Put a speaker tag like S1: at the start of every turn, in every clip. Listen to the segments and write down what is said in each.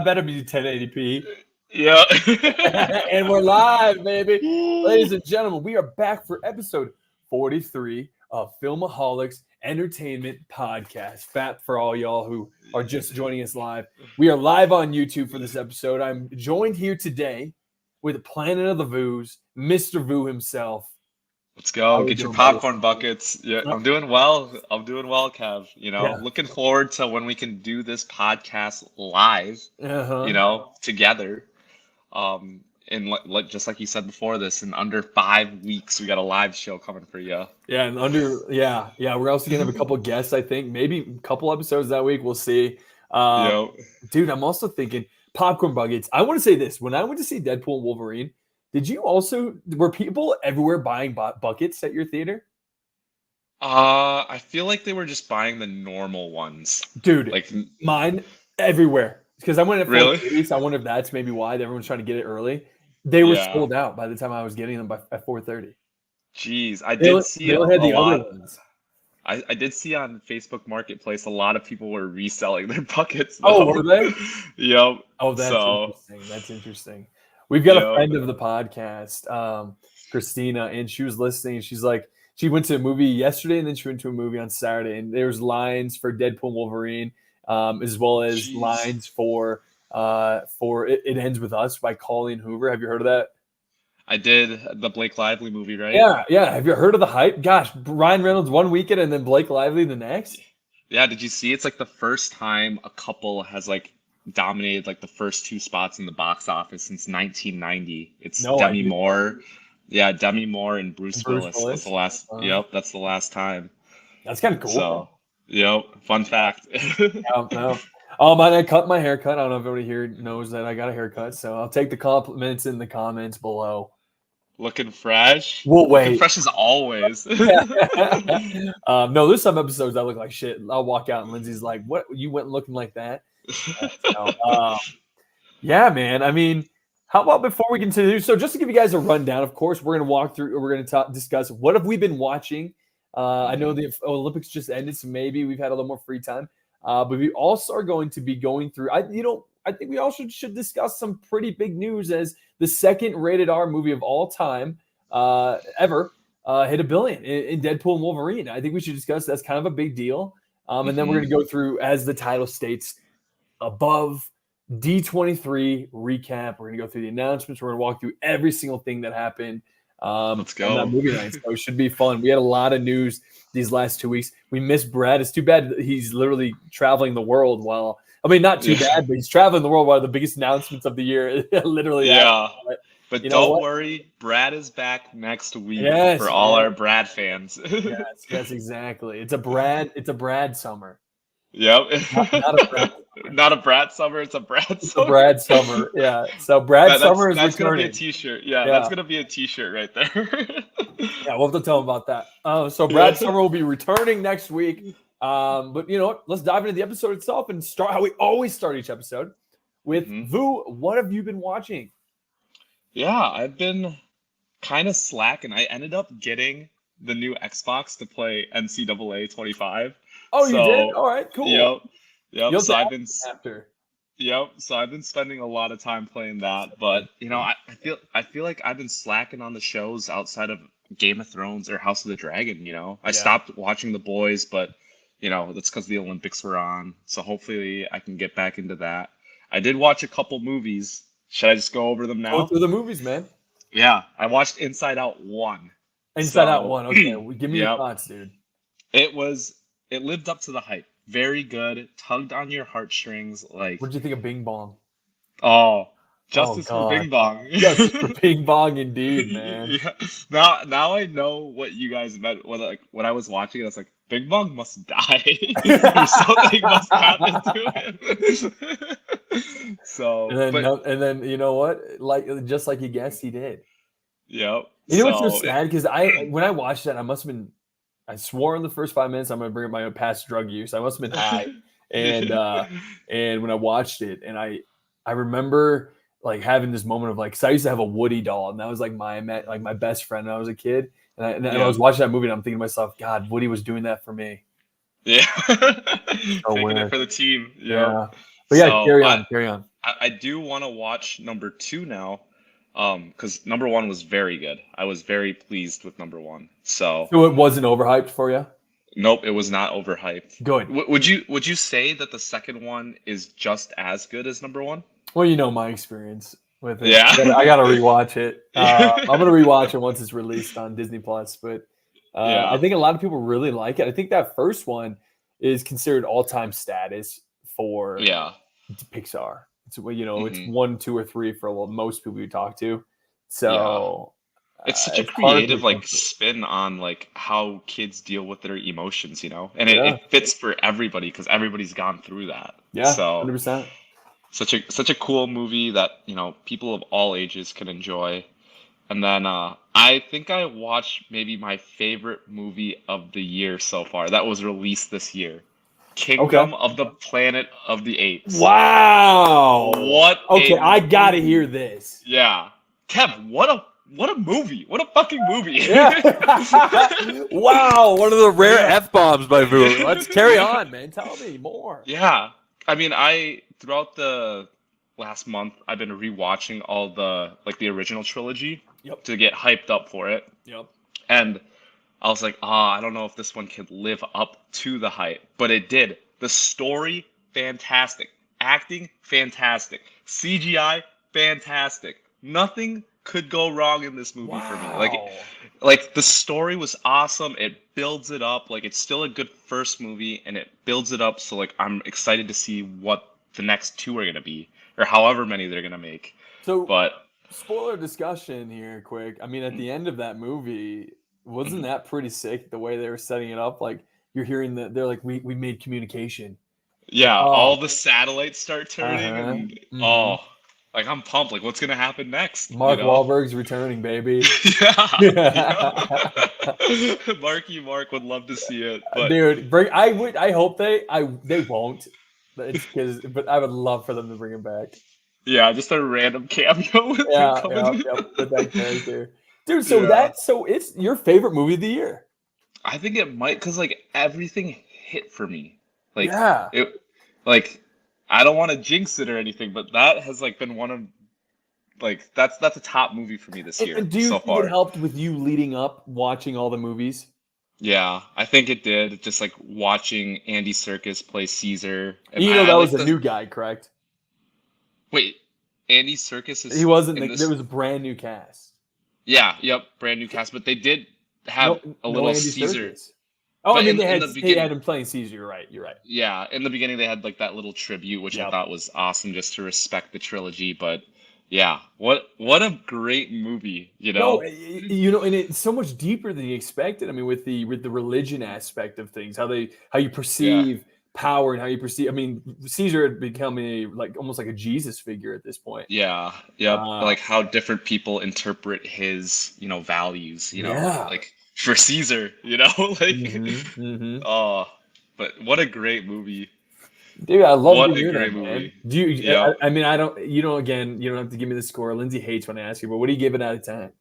S1: better be 1080p.
S2: Yeah.
S1: And we're live, baby. Ladies and gentlemen, we are back for episode 43 of Filmaholics Entertainment Podcast. Fat for all y'all who are just joining us live. We are live on YouTube for this episode. I'm joined here today with Planet of the Voos, Mr. Voo himself.
S2: Let's go. Get your popcorn buckets. Yeah, I'm doing well. Kev. Looking forward to when we can do this podcast live, together. And just like you said before this, in under 5 weeks, we got a live show coming for you.
S1: Yeah, and we're also gonna have a couple guests. I think maybe a couple episodes that week. We'll see. Dude, I'm also thinking popcorn buckets. I want to say this: when I went to see Deadpool and Wolverine, were people everywhere buying buckets at your theater?
S2: I feel like they were just buying the normal ones,
S1: dude.
S2: Like
S1: mine everywhere. Because I went at 4:30, so I wonder if that's maybe why everyone's trying to get it early. They were sold out by the time I was getting them at 4:30.
S2: Jeez, I did see a
S1: had the
S2: lot.
S1: Other ones.
S2: I did see on Facebook Marketplace a lot of people were reselling their buckets. Though.
S1: Oh, were they?
S2: Yep.
S1: Oh, interesting. That's interesting. We've got a friend of the podcast, Christina, and she was listening. She's like, she went to a movie yesterday, and then she went to a movie on Saturday, and there's lines for Deadpool and Wolverine. As well as lines for It Ends With Us by Colleen Hoover. Have you heard of that?
S2: I did. The Blake Lively movie, right?
S1: Yeah. Have you heard of the hype? Gosh, Ryan Reynolds one weekend and then Blake Lively the next?
S2: Yeah, did you see? It's like the first time a couple has like dominated like the first two spots in the box office since 1990. It's Demi Moore. Yeah, Demi Moore and Bruce Willis. That's the last. That's the last time.
S1: That's kind of cool.
S2: So, fun fact.
S1: I cut my haircut. I don't know if everybody here knows that I got a haircut, so I'll take the compliments in the comments below.
S2: Looking fresh.
S1: We'll wait.
S2: Looking fresh as always.
S1: No, there's some episodes I look like shit. I'll walk out and Lindsay's like, "What? You went looking like that?" Yeah, man. I mean, how about before we continue? So, just to give you guys a rundown, of course, we're gonna walk through. We're gonna discuss what have we been watching. I know the Olympics just ended, so maybe we've had a little more free time. But we also are going to be going through. I think we also should discuss some pretty big news as the second rated R movie of all time ever hit $1 billion in Deadpool and Wolverine. I think we should discuss that's kind of a big deal. And then we're going to go through, as the title states, above D23 recap. We're going to go through the announcements. We're going to walk through every single thing that happened.
S2: Let's go.
S1: That movie night. So it should be fun. We had a lot of news these last 2 weeks. We missed Brad. It's too bad that he's literally traveling the world not too bad, but he's traveling the world while the biggest announcements of the year literally.
S2: Yeah. But don't worry, Brad is back next week for all our Brad fans.
S1: yes, exactly. It's a Brad summer.
S2: Yep.
S1: Not a Brad.
S2: Not a Brad summer. It's a Brad summer.
S1: It's a Brad summer. Yeah. So Brad summer is
S2: that's
S1: returning.
S2: Gonna be a T-shirt. Yeah, that's gonna be a T-shirt right there.
S1: Yeah, we'll have to tell him about that. So Brad Summer will be returning next week. But you know what? Let's dive into the episode itself and start how we always start each episode with Voo. What have you been watching?
S2: Yeah, I've been kind of slacking. I ended up getting the new Xbox to play NCAA 25.
S1: Oh, you did? All right, cool.
S2: Yep. So I've been So I've been spending a lot of time playing that, but I feel like I've been slacking on the shows outside of Game of Thrones or House of the Dragon. I stopped watching The Boys, but that's because the Olympics were on. So hopefully I can get back into that. I did watch a couple movies. Should I just go over them now?
S1: Go through the movies, man.
S2: Yeah, I watched Inside Out 1.
S1: Inside Out 1. Okay, give me your thoughts, dude.
S2: It lived up to the hype. Very good. Tugged on your heartstrings. Like,
S1: what did you think of Bing Bong?
S2: Oh, justice for Bing Bong.
S1: Justice for Bing Bong, indeed, man.
S2: Yeah. Now I know what you guys meant when I was watching it. I was like, Bing Bong must die. Or something must happen to him. So,
S1: and then you know what? Just like you guessed, he did.
S2: Yep.
S1: You know what's so sad? Because when I watched that, I swore in the first 5 minutes I'm going to bring up my past drug use. I must have been high, and when I watched it, and I remember like having this moment of like, because I used to have a Woody doll, and that was like my best friend when I was a kid, and I was watching that movie, and I'm thinking to myself, God, Woody was doing that for me.
S2: Yeah, taking it for the team. Yeah.
S1: But carry on.
S2: I do want to watch number 2 now, because number 1 was very good. I was very pleased with number 1. So
S1: So it wasn't overhyped for you?
S2: nope, it was not overhyped.
S1: Good.
S2: Would you say that the second one is just as good as number 1?
S1: Well, you know my experience with it.
S2: Yeah.
S1: I gotta rewatch it. I'm gonna rewatch it once it's released on Disney Plus. But
S2: Yeah.
S1: I think a lot of people really like it. I think that first one is considered all-time status for
S2: Yeah.
S1: Pixar. It's it's
S2: Mhm.
S1: 1, 2, or 3 for most people you talk to. So
S2: It's such a
S1: it's hard to
S2: creative like
S1: come to.
S2: spin on like how kids deal with their emotions, and
S1: Yeah.
S2: it fits for everybody because everybody's gone through that.
S1: Yeah,
S2: So
S1: 100%.
S2: such a cool movie that people of all ages can enjoy. And then I think I watched maybe my favorite movie of the year so far that was released this year,
S1: Okay.
S2: Kingdom of the Planet of the Apes.
S1: Wow.
S2: What
S1: Okay,
S2: a
S1: I gotta
S2: movie.
S1: hear this.
S2: Yeah, Kev, what a movie! What a fucking movie!
S1: Yeah. Wow, one of the rare F-bombs by Vu. Let's carry on, man. Tell me more.
S2: Yeah. I mean, throughout the last month, I've been rewatching all the original trilogy
S1: Yep.
S2: to get hyped up for it.
S1: Yep.
S2: And I was like, I don't know if this one can live up to the hype, but it did. The story, fantastic. Acting, fantastic. CGI, fantastic. Nothing could go wrong in this movie for me.
S1: Wow.
S2: Like the story was awesome. It builds it up. Like it's still a good first movie, and it builds it up. So like I'm excited to see what the next 2 are gonna be, or however many they're gonna make.
S1: So,
S2: But
S1: spoiler discussion here, quick. I mean, at the end of that movie, wasn't that pretty sick? The way they were setting it up, like you're hearing that they're like, we made communication.
S2: yeah,
S1: Oh,
S2: all the satellites start turning, and
S1: mhm.
S2: like I'm pumped. Like what's gonna happen next?
S1: Mark Wahlberg's returning, baby.
S2: Yeah. Marky Mark would love to see it, but
S1: Dude, I hope they won't. But I would love for them to bring him back.
S2: yeah, just a random cameo with him
S1: Yeah,
S2: coming.
S1: with that character. Dude,
S2: Yeah.
S1: so it's your favorite movie of the year.
S2: I think it might because like everything hit for me. Like
S1: Yeah.
S2: it like I don't want to jinx it or anything, but that has like been one of like that's a top movie for me this year
S1: And do you
S2: so
S1: think it
S2: far.
S1: helped with you leading up watching all the movies?
S2: Yeah, I think it did. Just like watching Andy Serkis play Caesar, and
S1: You know
S2: I
S1: that
S2: like
S1: was a
S2: the
S1: new guy, correct?
S2: wait. Andy Serkis
S1: He
S2: is
S1: wasn't
S2: in
S1: there
S2: this.
S1: was a brand new cast.
S2: Yeah, yep, brand new cast, but they did have a
S1: No
S2: little
S1: Andy
S2: Caesar.
S1: Serkis. Oh, I
S2: But
S1: mean
S2: in the
S1: they had
S2: beginning,
S1: him playing Caesar. You're right. You're right.
S2: yeah, in the beginning they had like that little tribute, which I
S1: Yep.
S2: thought was awesome just to respect the trilogy. But yeah, what a great movie,
S1: No, and it's so much deeper than you expected. I mean, with the religion aspect of things, how you
S2: Yeah,
S1: perceive power and how you perceive. I mean, Caesar had become almost like a Jesus figure at this point.
S2: yeah, yep.
S1: Uh,
S2: Like how different people interpret his, values,
S1: yeah.
S2: like for Caesar, like
S1: Hmm.
S2: oh, but what a great movie.
S1: Dude, I love to
S2: What a
S1: hear that,
S2: great
S1: man.
S2: movie.
S1: Do you?
S2: Yep.
S1: I mean, I don't. You don't. Again, you don't have to give me the score. Lindsay hates when I ask you, but what do you give it out of 10?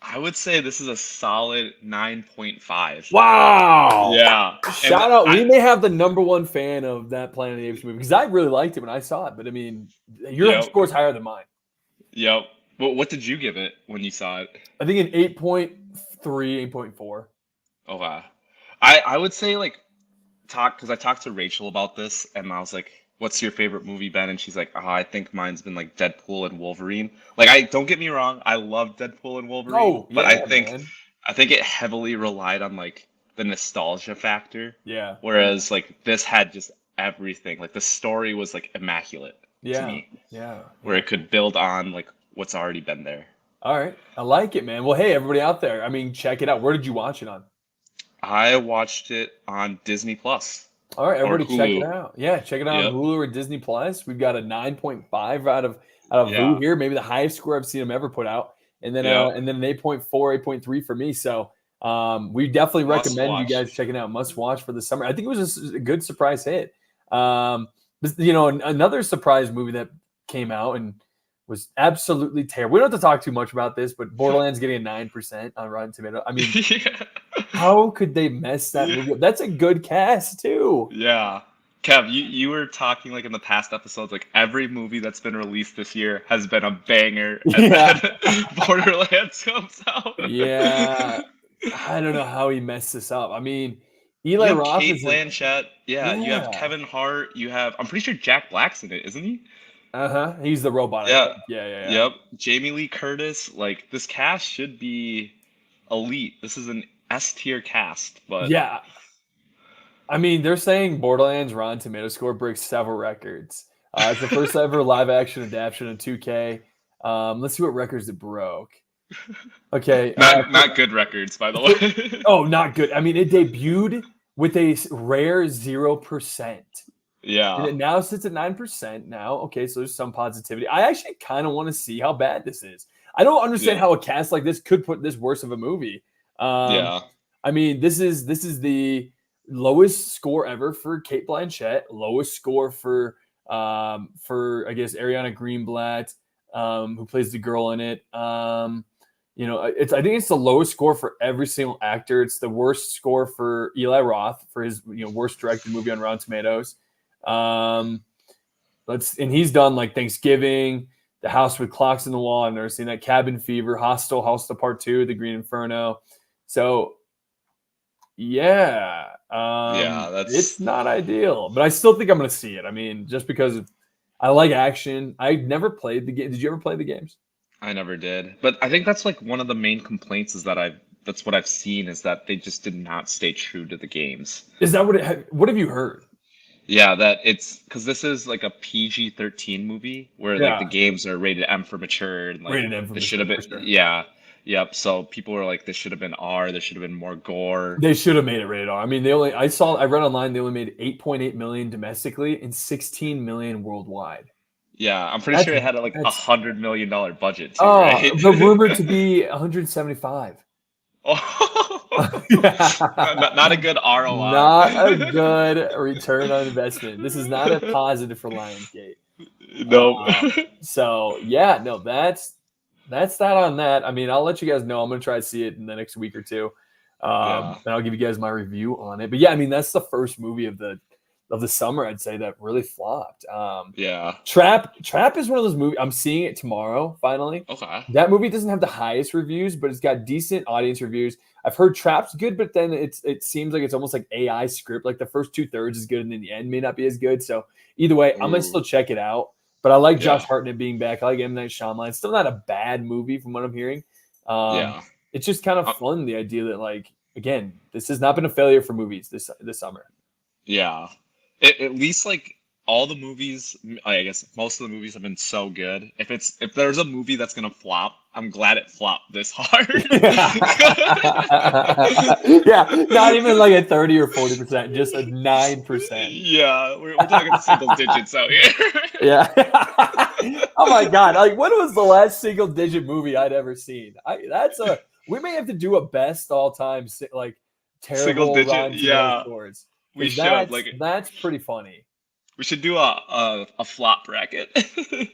S2: I would say this is a solid 9.5.
S1: Wow!
S2: Yeah. And
S1: Shout out. We
S2: I
S1: may have the number one fan of that Planet of the Apes movie because I really liked it when I saw it. But I mean, your
S2: yep.
S1: score's higher than mine.
S2: Yep. Well, what did you give it when you saw it?
S1: I think an 8.3, 8.4.
S2: Oh wow. I would say like because I talked to Rachel about this and I was like, "What's your favorite movie, Ben?" And she's like, "Oh, I think mine's been like Deadpool and Wolverine." Like I don't get me wrong, I love Deadpool and Wolverine,
S1: Oh,
S2: but
S1: yeah, man.
S2: I think it heavily relied on like the nostalgia factor,
S1: Yeah.
S2: whereas like this had just everything. Like the story was like immaculate to
S1: Yeah.
S2: me,
S1: Yeah.
S2: where it could build on like what's already been there.
S1: All right. I like it, man. Well, hey, everybody out there. I mean, check it out. Where did you watch it on?
S2: I watched it on Disney Plus
S1: All right,
S2: or
S1: everybody check it
S2: Hulu.
S1: out. Yeah, check it out on
S2: Yep.
S1: Hulu or Disney Plus. We've got a 9.5 out of Vu
S2: Yeah.
S1: here, maybe the highest score I've seen them ever put out. And then
S2: Yep.
S1: and then an 8.4, 8.3 for me. So we definitely
S2: Must
S1: recommend you
S2: watch.
S1: guys checking out Must Watch for the summer. I think it was a good surprise hit. But, another surprise movie that came out and was absolutely terrible. We don't have to talk too much about this, but Borderlands getting a 9% on Rotten Tomatoes. I mean,
S2: Yeah.
S1: how could they mess that movie up? That's a good cast too.
S2: Yeah. Kev, you were talking like in the past episodes, like every movie that's been released this year has been a banger, and
S1: Yeah.
S2: then Borderlands comes out.
S1: Yeah. I don't know how he messed this up. I mean,
S2: You
S1: Eli
S2: have
S1: Roth
S2: Kate
S1: is an
S2: Blanchett, yeah. You have
S1: yeah.
S2: Kevin Hart. You have, I'm pretty sure Jack Black's in it, isn't he?
S1: Uh-huh. He's the robot, I
S2: Yeah.
S1: think. Yeah.
S2: Yep. Jamie Lee Curtis. Like this cast should be elite. This is an S tier cast, but
S1: Yeah. I mean, they're saying Borderlands Rotten Tomato score breaks several records. It's the first ever live action adaptation of 2K. Let's see what records it broke. Okay.
S2: not good records, by the way.
S1: Oh, not good. I mean, it debuted with a rare 0%. And
S2: Yeah.
S1: it now sits at 9% now. Okay, so there's some positivity. I actually kind of want to see how bad this is. I don't understand
S2: Yeah.
S1: how a cast like this could put this worse of a movie.
S2: Yeah.
S1: I mean, this is the lowest score ever for Kate Blanchett, lowest score for I guess Ariana Greenblatt, who plays the girl in it. I think it's the lowest score for every single actor. It's the worst score for Eli Roth for his worst directed movie on Rotten Tomatoes. And he's done like Thanksgiving, The House with Clocks in the Wall. I've never seen that. Cabin Fever, Hostel Part 2, The Green Inferno. So yeah, it's not ideal, but I still think I'm going to see it. I mean, just because I like action. I never played the game. Did you ever play the games?
S2: I never did. But I think that's like one of the main complaints is that that's what I've seen is that they just did not stay true to the games.
S1: Is that what have you heard?
S2: Yeah, that it's because this is like a PG-13 movie where like the games are rated M for mature and like
S1: Rated M for
S2: this
S1: mature,
S2: should have been
S1: for sure.
S2: Yep. So people were like, this should have been R. There should have been more gore.
S1: They should have made it rated R. I mean, I read online they only made 8.8 million domestically and 16 million worldwide.
S2: Yeah, I'm pretty sure it had like $100 million budget too,
S1: oh,
S2: right?
S1: The rumored to be 175.
S2: Oh, not a good ROI.
S1: Not a good return on investment. This is not a positive for Lionsgate.
S2: No.
S1: So yeah, no, that's that on that. I mean, I'll let you guys know. I'm gonna try to see it in the next week or two. And I'll give you guys my review on it. But yeah, I mean, that's the first movie of the summer, I'd say, that really flopped. Trap is one of those movies. I'm seeing it tomorrow, finally.
S2: Okay.
S1: That movie doesn't have the highest reviews, but it's got decent audience reviews. I've heard Trap's good, but then it seems like it's almost like AI script. Like the first 2/3 is good, and then the end may not be as good. So either way, I'm gonna still check it out. But I like Josh Hartnett being back. I like M. Night Shyamalan. It's still not a bad movie from what I'm hearing. It's just kind of fun, the idea that, like, again, this has not been a failure for movies this summer.
S2: Yeah. At least like all the movies, I guess most of the movies have been so good. If there's a movie that's gonna flop, I'm glad it flopped this hard.
S1: Yeah, not even like a 30 or 40%, just a 9%.
S2: Yeah, we're talking single digits out here.
S1: Yeah. Oh my God! Like, when was the last single digit movie I'd ever seen? We may have to do a best all time like terrible Rotten Tomato scores.
S2: We should.
S1: That's pretty funny.
S2: We should do a flop bracket.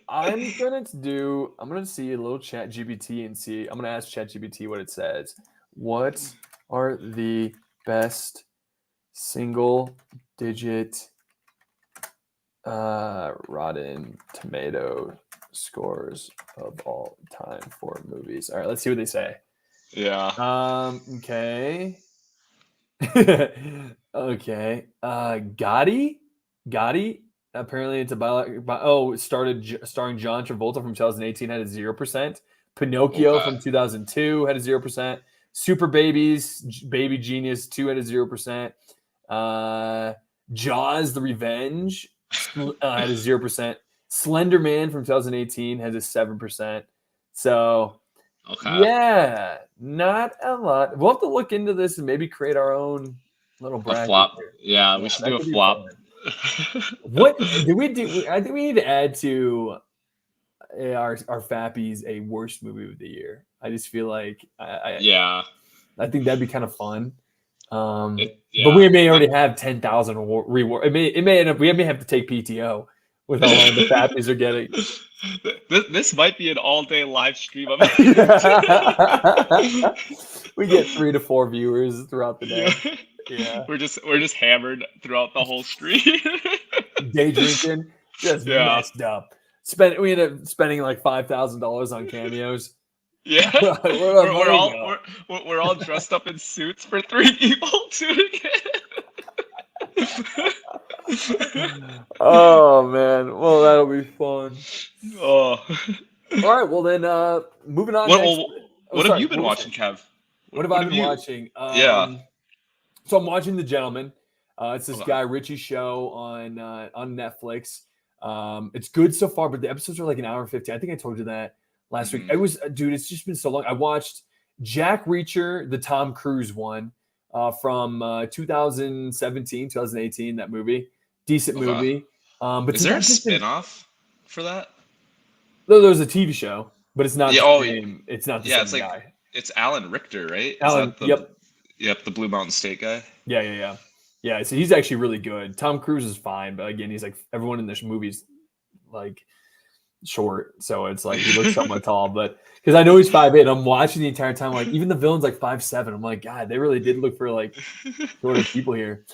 S1: I'm gonna see a little Chat GPT and see. I'm gonna ask Chat GPT what it says. What are the best single digit Rotten Tomato scores of all time for movies? All right, let's see what they say.
S2: Yeah.
S1: Okay. Okay. Gotti. Apparently, it's starring John Travolta from 2018 had a 0%. Pinocchio from 2002 had a 0%. Super Babies, Baby Genius 2 had a 0%. Jaws: The Revenge had a 0%. Slender Man from 2018 has a 7%. So, yeah, not a lot. We'll have to look into this and maybe create our own little bracket.
S2: A flop. Yeah, we should do a flop.
S1: What do we do? I think we need to add to our Fappies a worst movie of the year. I just feel like I think that'd be kind of fun. But we may already have 10,000 reward. It may end up we may have to take PTO with how long the Fappies are getting.
S2: This might be an all-day live stream of
S1: it. We get 3 to 4 viewers throughout the day. Yeah.
S2: We're just hammered throughout the whole stream.
S1: day drinking, just messed up. We ended up spending like $5,000 on cameos.
S2: Yeah, we're all dressed up in suits for 3 people doing it.
S1: Oh man, well that'll be fun.
S2: Oh.
S1: All right, well then, moving on.
S2: What have you been watching, Kev?
S1: What have I been watching?
S2: Yeah.
S1: So I'm watching The Gentleman. It's this guy Richie show on Netflix. It's good so far, but the episodes are like an hour and 15. I think I told you that last week. It was, dude. It's just been so long. I watched Jack Reacher, the Tom Cruise one, from 2017, 2018. That movie, decent movie. But
S2: is there a spinoff for that?
S1: No, there's a TV show, but it's not the same. It's not the same guy.
S2: It's Alan Richter, right?
S1: Alan,
S2: Yep, the Blue Mountain State guy.
S1: Yeah. So he's actually really good. Tom Cruise is fine, but again, he's like everyone in this movie's like short, so it's like he looks somewhat tall. But because I know he's 5'8", I'm watching the entire time. Like even the villain's like 5'7". I'm like, God, they really did look for like shorter people here.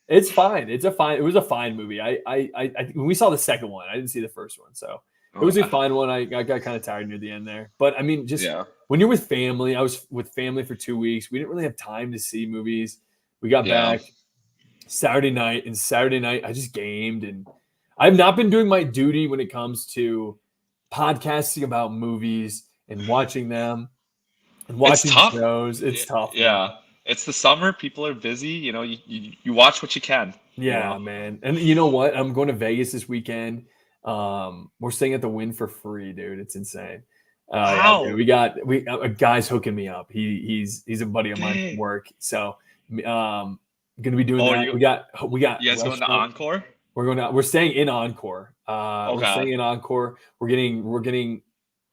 S1: It's fine. It was a fine movie. I when we saw the second one, I didn't see the first one, so it was a fine one. I got kind of tired near the end there, but I mean, just when you're with family, I was with family for 2 weeks. We didn't really have time to see movies. We got back Saturday night, and Saturday night I just gamed, and I've not been doing my duty when it comes to podcasting about movies and watching them and watching shows. It's tough.
S2: Yeah. Man. It's the summer. People are busy. You know, you watch what you can.
S1: Yeah, man. And you know what? I'm going to Vegas this weekend. We're staying at the Wynn for free, dude. It's insane.
S2: Wow.
S1: Yeah, we a guy's hooking me up. He's a buddy of mine from work. So gonna be doing that. We got
S2: you guys going to Encore?
S1: We're staying in Encore. We're staying in Encore. We're getting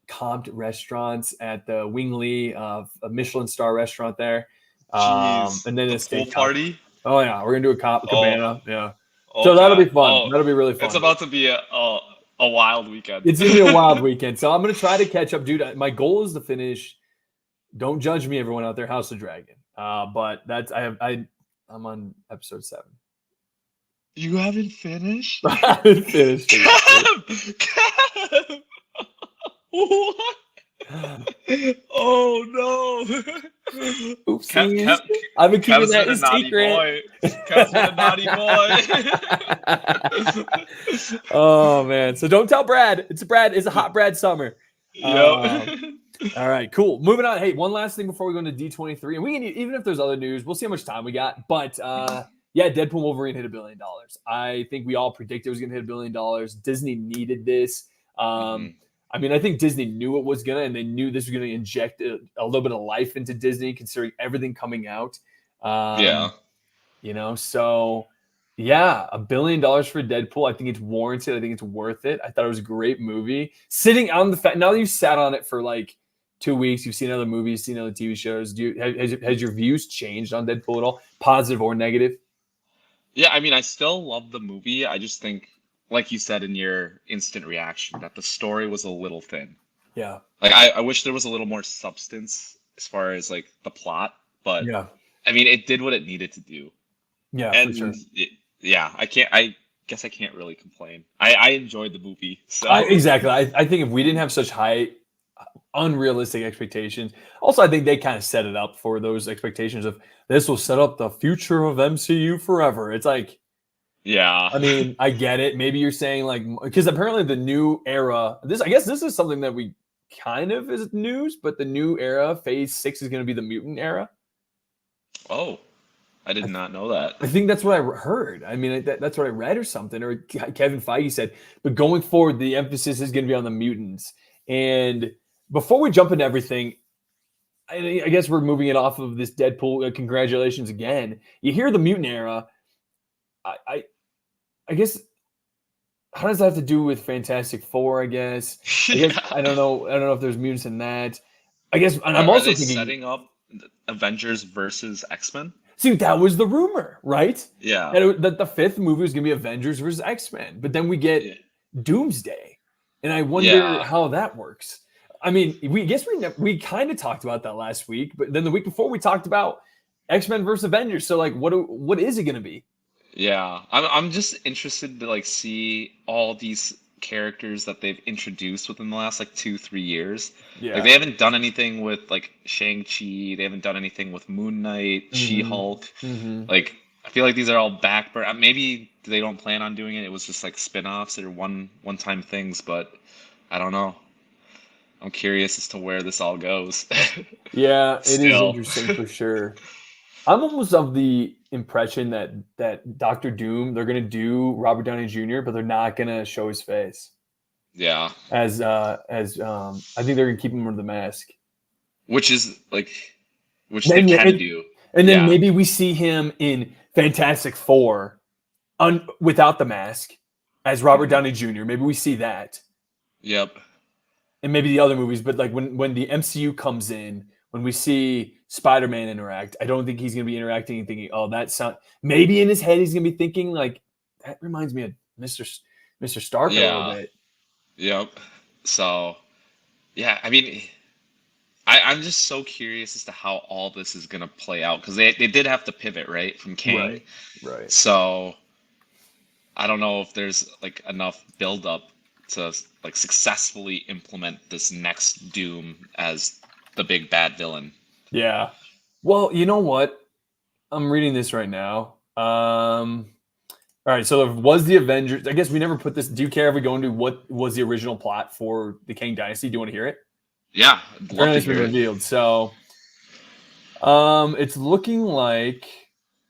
S1: comped restaurants at the Wingley, a Michelin star restaurant there. And then a steak
S2: party.
S1: Oh yeah, we're gonna do a cabana. Yeah. So that'll be fun. That'll be really fun.
S2: It's about to be a wild weekend.
S1: It's gonna be a wild weekend. So I'm gonna try to catch up, dude. My goal is to finish. Don't judge me, everyone out there. House of Dragon. But that's I'm on episode 7.
S2: You haven't finished?
S1: I haven't finished.
S2: Kev! What? Oh no!
S1: Oopsies. I've been keeping that a secret.
S2: Kev's been a naughty boy.
S1: Oh man! So don't tell Brad. It's a hot Brad summer.
S2: Yep.
S1: All right, cool. Moving on. Hey, one last thing before we go into D23, and we can even if there's other news, we'll see how much time we got. But yeah, Deadpool Wolverine hit $1 billion. I think we all predicted it was going to hit $1 billion. Disney needed this. I mean, I think Disney knew it was gonna, and they knew this was gonna inject a little bit of life into Disney, considering everything coming out. You know, so yeah, $1 billion for Deadpool. I think it's warranted. I think it's worth it. I thought it was a great movie. Sitting on the fact now that you've sat on it for like 2 weeks, you've seen other movies, seen other TV shows. Has your views changed on Deadpool at all, positive or negative?
S2: Yeah, I mean, I still love the movie. I just think, like you said in your instant reaction, that the story was a little thin.
S1: Yeah.
S2: Like I wish there was a little more substance as far as like the plot, but yeah, I mean, it did what it needed to do.
S1: Yeah,
S2: and
S1: for sure.
S2: I guess I can't really complain. I enjoyed the movie. So
S1: exactly. I think if we didn't have such high, unrealistic expectations, also I think they kind of set it up for those expectations of this will set up the future of MCU forever. It's like,
S2: yeah.
S1: I mean, I get it. Maybe you're saying like, because apparently the new era, I guess this is something that we kind of is news, but the new era, Phase 6 is going to be the mutant era.
S2: Oh, I did not know that.
S1: I think that's what I heard. I mean, that's what I read or something, or Kevin Feige said. But going forward, the emphasis is going to be on the mutants. And before we jump into everything, I guess we're moving it off of this Deadpool. Congratulations again. You hear the mutant era. I guess, how does that have to do with Fantastic Four? I guess. I don't know. I don't know if there's mutants in that. I guess, and I'm also thinking
S2: setting up Avengers versus X-Men.
S1: See, that was the rumor, right?
S2: Yeah.
S1: That the 5th movie was going to be Avengers versus X-Men, but then we get Doomsday, and I wonder how that works. I mean, we kind of talked about that last week, but then the week before we talked about X-Men versus Avengers. So, like, what is it going to be?
S2: Yeah, I'm just interested to like see all these characters that they've introduced within the last like 2, 3 years. Like
S1: Yeah.
S2: they haven't done anything with like Shang-Chi, they haven't done anything with Moon Knight,
S1: Mm-hmm.
S2: She-Hulk.
S1: Mm-hmm.
S2: Like I feel like these are all maybe they don't plan on doing it. It was just like spin-offs or one-time things, but I don't know. I'm curious as to where this all goes.
S1: Yeah, it is
S2: Still.
S1: interesting for sure. I'm almost of the impression that Doctor Doom, they're gonna do Robert Downey Jr., but they're not gonna show his face
S2: Yeah.
S1: as I think they're gonna keep him under the mask.
S2: Which is like which they
S1: Then
S2: can
S1: and,
S2: do.
S1: and then
S2: Yeah.
S1: maybe we see him in Fantastic Four without the mask as Robert
S2: Mhm.
S1: Downey Jr. Maybe we see that.
S2: Yep.
S1: And maybe the other movies, but like when the MCU comes in, when we see Spider-Man interact, I don't think he's gonna be interacting and thinking, "Oh, that sound." Maybe in his head he's gonna be thinking like, "That reminds me of Mr. Stark a little
S2: Yeah.
S1: bit."
S2: Yep. So, yeah, I mean, I'm just so curious as to how all this is gonna play out because they did have to pivot, right, from Kang.
S1: Right, right.
S2: So, I don't know if there's like enough build up to like successfully implement this next Doom as the big bad villain.
S1: Yeah. Well, you know what? I'm reading this right now. All right, so it was the Avengers. I guess we never put this. Do you care if we go into what was the original plot for the Kang Dynasty? Do you want to hear it?
S2: Yeah, I'd love
S1: Apparently,
S2: to
S1: it's been
S2: hear it.
S1: revealed. So, it's looking like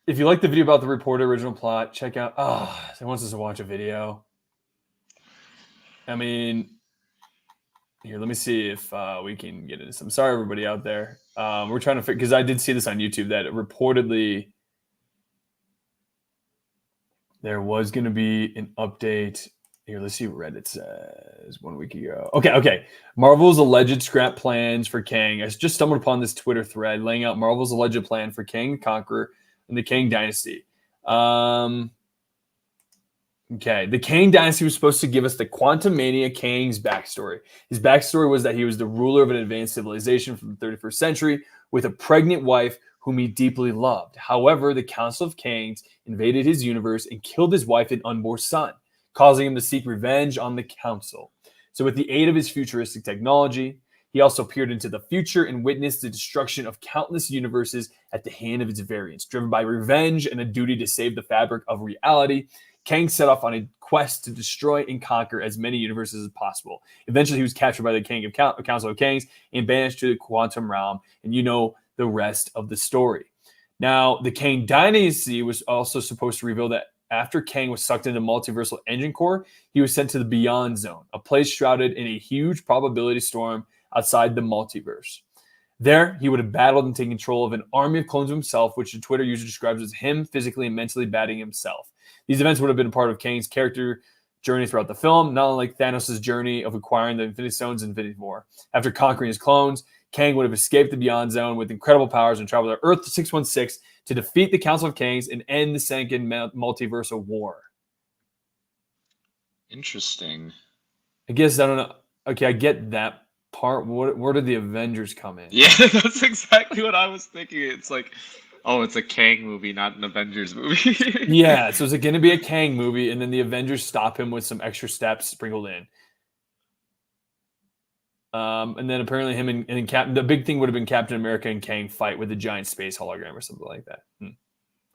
S1: if you like the video about the reported original plot, check out. Oh, it wants us to watch a video. I mean, here, let me see if we can get into some. Sorry, everybody out there. We're trying to figure because I did see this on YouTube that reportedly there was going to be an update. Here, let's see what Reddit says 1 week ago. Okay. Marvel's alleged scrap plans for Kang. I just stumbled upon this Twitter thread laying out Marvel's alleged plan for Kang the Conqueror and the Kang Dynasty. Okay, the Kang Dynasty was supposed to give us the Quantum Mania Kang's backstory. His backstory was that he was the ruler of an advanced civilization from the 31st century with a pregnant wife whom he deeply loved. However, the Council of Kangs invaded his universe and killed his wife and unborn son, causing him to seek revenge on the Council. So, with the aid of his futuristic technology, he also peered into the future and witnessed the destruction of countless universes at the hand of its variants. Driven by revenge and a duty to save the fabric of reality, Kang set off on a quest to destroy and conquer as many universes as possible. Eventually, he was captured by the Council of Kangs and banished to the Quantum Realm, and you know the rest of the story. Now, the Kang Dynasty was also supposed to reveal that after Kang was sucked into multiversal engine core, he was sent to the Beyond Zone, a place shrouded in a huge probability storm outside the multiverse. There, he would have battled and taken control of an army of clones of himself, which the Twitter user describes as him physically and mentally battling himself. These events would have been a part of Kang's character journey throughout the film, not unlike Thanos' journey of acquiring the Infinity Stones in Infinity War. After conquering his clones, Kang would have escaped the Beyond Zone with incredible powers and traveled to Earth 616 to defeat the Council of Kangs and end the second multiversal war.
S2: Interesting.
S1: I guess I don't know. Okay, I get that part. Where did the Avengers come in?
S2: Yeah, that's exactly what I was thinking. It's like, oh, it's a Kang movie, not an Avengers movie.
S1: Yeah, so is it going to be a Kang movie, and then the Avengers stop him with some extra steps sprinkled in? And then apparently him and Captain. The big thing would have been Captain America and Kang fight with a giant space hologram or something like that.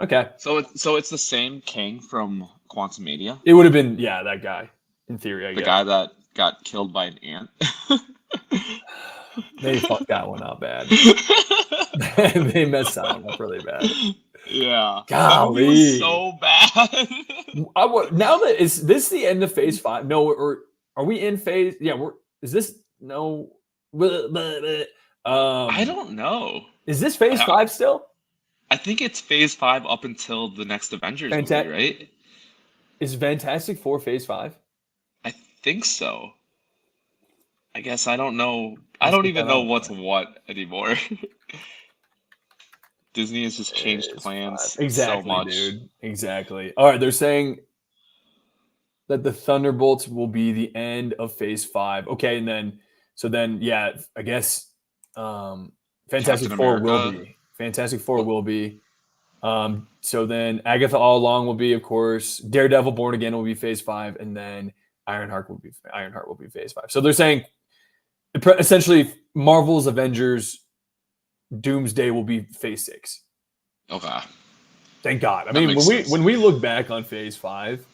S1: Okay,
S2: So it's the same Kang from Quantumania,
S1: it would have been that guy in theory. I
S2: the
S1: guess
S2: guy that got killed by an ant.
S1: they fucked that one up bad. They messed that one up really bad.
S2: Yeah, that movie
S1: Golly,
S2: was so bad.
S1: now that is this the end of Phase 5? No, or are we in Phase? Yeah, is this no?
S2: I don't know.
S1: Is this Phase 5 still?
S2: I think it's Phase 5 up until the next Avengers movie, right?
S1: Is Fantastic Four Phase 5?
S2: I think so. I guess I don't know. I don't even know what's what anymore. Disney has just changed plans so much.
S1: Dude. Exactly. All right, they're saying that the Thunderbolts will be the end of Phase 5. Okay, and then I guess Fantastic Four will be. Fantastic Four will be. So then Agatha All Along will be, of course, Daredevil Born Again will be Phase 5, and then Ironheart will be Phase 5. So they're saying essentially Marvel's Avengers Doomsday will be Phase 6.
S2: Okay.
S1: Thank God. I mean, when we look back on Phase 5,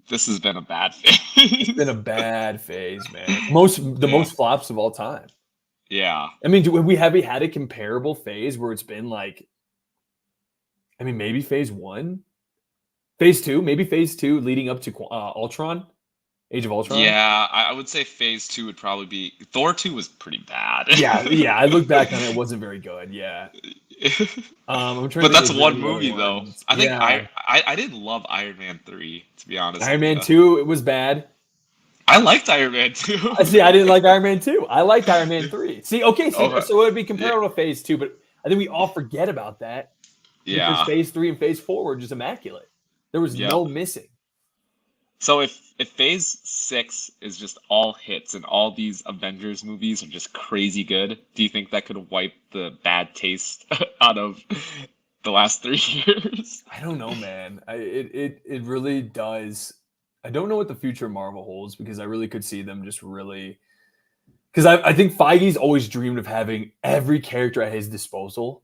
S2: this has been a bad phase.
S1: It's been a bad phase, man. The most flops of all time.
S2: Yeah.
S1: I mean, have we had a comparable phase where it's been like, I mean, maybe Phase 1, Phase 2, maybe Phase 2 leading up to Ultron, Age of Ultron?
S2: Yeah, I would say Phase 2 would probably be... Thor 2 was pretty bad.
S1: Yeah, I look back on it, it wasn't very good, yeah.
S2: But that's one movie, though. I think I didn't love Iron Man 3, to be honest.
S1: Iron Man 2, it was bad.
S2: I liked Iron Man 2.
S1: See, I didn't like Iron Man 2. I liked Iron Man 3. See, okay, so it would be comparable to Phase 2, but I think we all forget about that.
S2: Yeah.
S1: Because Phase 3 and Phase 4 were just immaculate. There was no missing.
S2: So if Phase 6 is just all hits and all these Avengers movies are just crazy good, do you think that could wipe the bad taste out of the last 3 years?
S1: I don't know, man. It really does. I don't know what the future of Marvel holds, because I really could see them just really... Because I think Feige's always dreamed of having every character at his disposal.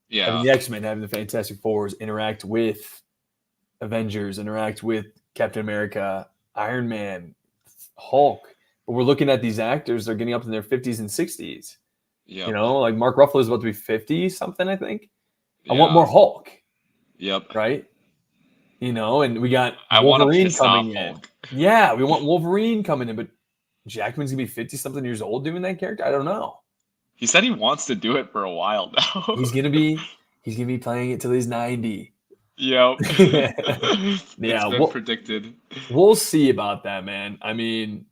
S2: Yeah.
S1: Having the X-Men, having the Fantastic Fours interact with Avengers, interact with Captain America, Iron Man, Hulk. But we're looking at these actors, they're getting up in their 50s and 60s.
S2: Yep.
S1: You know, like Mark Ruffalo is about to be 50 something, I think. I want more Hulk.
S2: Yep.
S1: Right? You know, and we got Wolverine coming in. Yeah, we want Wolverine coming in, but Jackman's gonna be 50 something years old doing that character. I don't know.
S2: He said he wants to do it for a while now.
S1: He's gonna be playing it till he's 90.
S2: Yep.
S1: Yeah,
S2: it's been predicted.
S1: We'll see about that, man. I mean,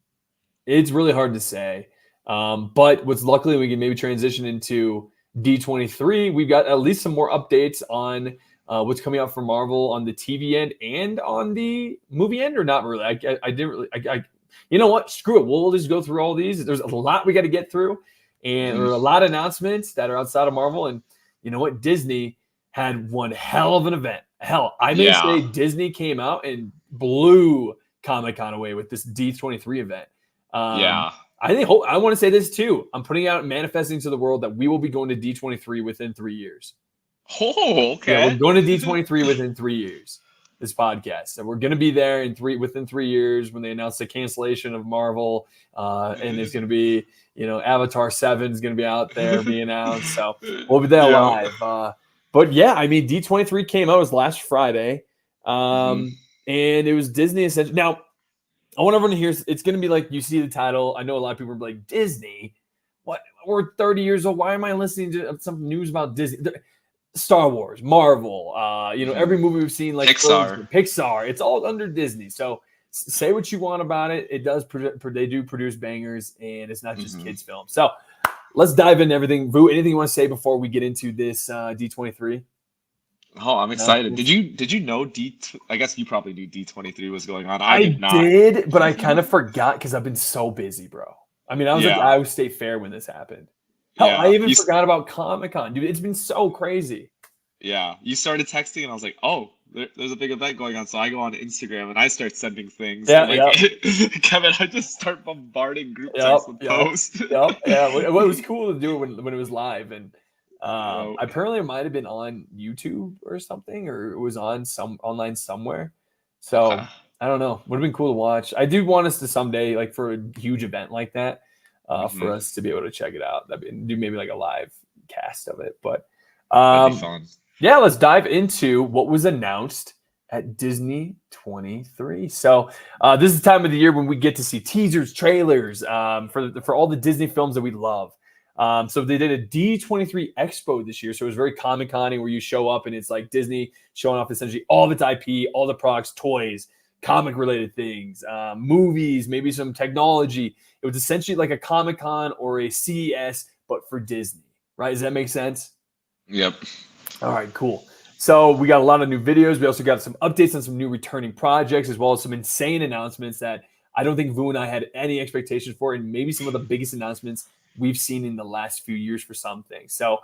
S1: it's really hard to say. But what's luckily we can maybe transition into D23. We've got at least some more updates on what's coming out for Marvel on the TV end and on the movie end, or not really. I didn't really. You know what? Screw it. We'll just go through all these. There's a lot we got to get through, and there are a lot of announcements that are outside of Marvel. And you know what? Disney had one hell of an event. Hell, I may say Disney came out and blew Comic-Con away with this D23 event. I want to say this too. I'm putting out, manifesting to the world that we will be going to D23 within 3 years.
S2: Oh, okay.
S1: Yeah, we're going to D23 within 3 years. This podcast, so we're going to be there within 3 years when they announce the cancellation of Marvel, and it's going to be, you know, Avatar 7 is going to be out there being announced. So we'll be there live. But yeah, I mean, D23 came out, it was last Friday, and it was Disney essentially. Now, I want everyone to hear, it's going to be like, you see the title. I know a lot of people are like, Disney? What? We're 30 years old. Why am I listening to some news about Disney? Star Wars, Marvel, you know, every movie we've seen, like Pixar, it's all under Disney. So say what you want about it. It does, they do produce bangers, and it's not just kids' films. So let's dive into everything. Vu, anything you want to say before we get into this D23?
S2: Oh, I'm excited. Did you know I guess you probably knew D23 was going on.
S1: I
S2: did not.
S1: Did, but I kind of forgot because I've been so busy, bro. I mean, I was at Iowa State Fair when this happened. Hell, I even forgot about Comic-Con, dude. It's been so crazy.
S2: Yeah, you started texting, and I was like, "Oh, there's a big event going on." So I go on Instagram and I start sending things. Kevin, I just start bombarding group texts with posts.
S1: Yeah. It was cool to do it when it was live, and apparently it might have been on YouTube or something, or it was on online somewhere. So I don't know. Would have been cool to watch. I do want us to someday, like for a huge event like that. For us to be able to check it out. Do maybe like a live cast of it. But
S2: that'd be fun.
S1: Yeah, let's dive into what was announced at Disney 23. So this is the time of the year when we get to see teasers, trailers for all the Disney films that we love. So they did a D23 Expo this year. So it was very Comic-Con, where you show up and it's like Disney showing off essentially all of its IP, all the products, toys, comic-related things, movies, maybe some technology. It was essentially like a Comic-Con or a CES, but for Disney, right? Does that make sense?
S2: Yep.
S1: All right, cool. So we got a lot of new videos. We also got some updates on some new returning projects, as well as some insane announcements that I don't think Vu and I had any expectations for, and maybe some of the biggest announcements we've seen in the last few years for some things. So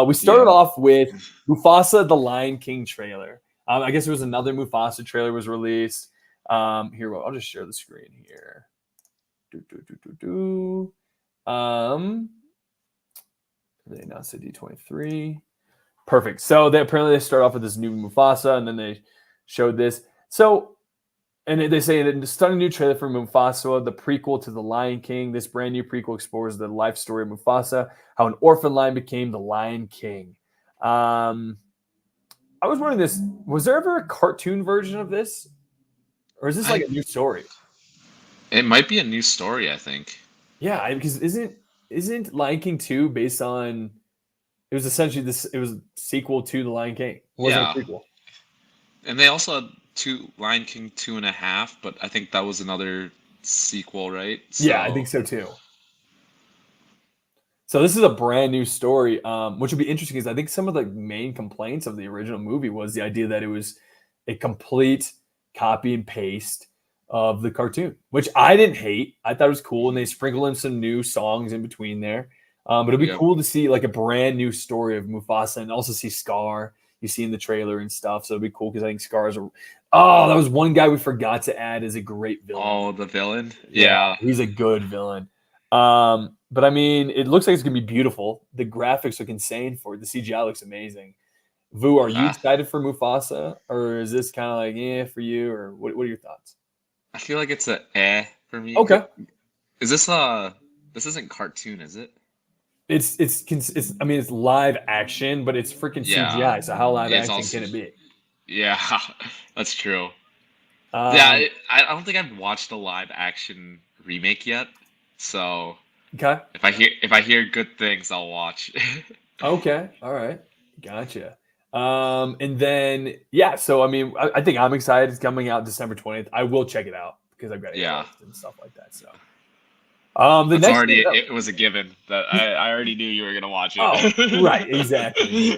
S1: We started off with Mufasa, the Lion King trailer. I guess there was another Mufasa trailer was released. Here, I'll just share the screen here. They announced a D23. Perfect. So apparently they start off with this new Mufasa, and then they showed this. So, and they say in a stunning new trailer for Mufasa, the prequel to The Lion King. This brand new prequel explores the life story of Mufasa, how an orphan lion became the Lion King. I was wondering this: was there ever a cartoon version of this, or is this like a new story?
S2: It might be a new story, I think.
S1: Yeah, because isn't Lion King 2 based on? It was essentially this. It was a sequel to The Lion King. It wasn't a prequel.
S2: And they also had Lion King 2.5, but I think that was another sequel, right?
S1: So, yeah, I think so too. So this is a brand new story, which would be interesting because I think some of the main complaints of the original movie was the idea that it was a complete copy and paste of the cartoon, which I didn't hate. I thought it was cool, and they sprinkled in some new songs in between there. But it'd be cool to see like a brand new story of Mufasa, and also see Scar. You see in the trailer and stuff, so it'd be cool because I think Scar's that was one guy we forgot to add as a great villain.
S2: Oh, the villain? Yeah.
S1: He's a good villain. But I mean, it looks like it's gonna be beautiful. The graphics look insane for it. The CGI looks amazing. Vu, are you excited for Mufasa, or is this kind of like for you, or what are your thoughts?
S2: I feel like it's a for me.
S1: Okay.
S2: Is this this isn't cartoon, is it?
S1: It's I mean, it's live action, but it's freaking CGI. So how live action can it be?
S2: Yeah, that's true. I don't think I've watched a live action remake yet. So
S1: okay,
S2: if I hear good things, I'll watch.
S1: Okay, all right, gotcha. And then so I mean, I think I'm excited. It's coming out December 20th. I will check it out because I've got and stuff like that. So.
S2: It was a given that I already knew you were gonna watch it.
S1: Oh, right, exactly.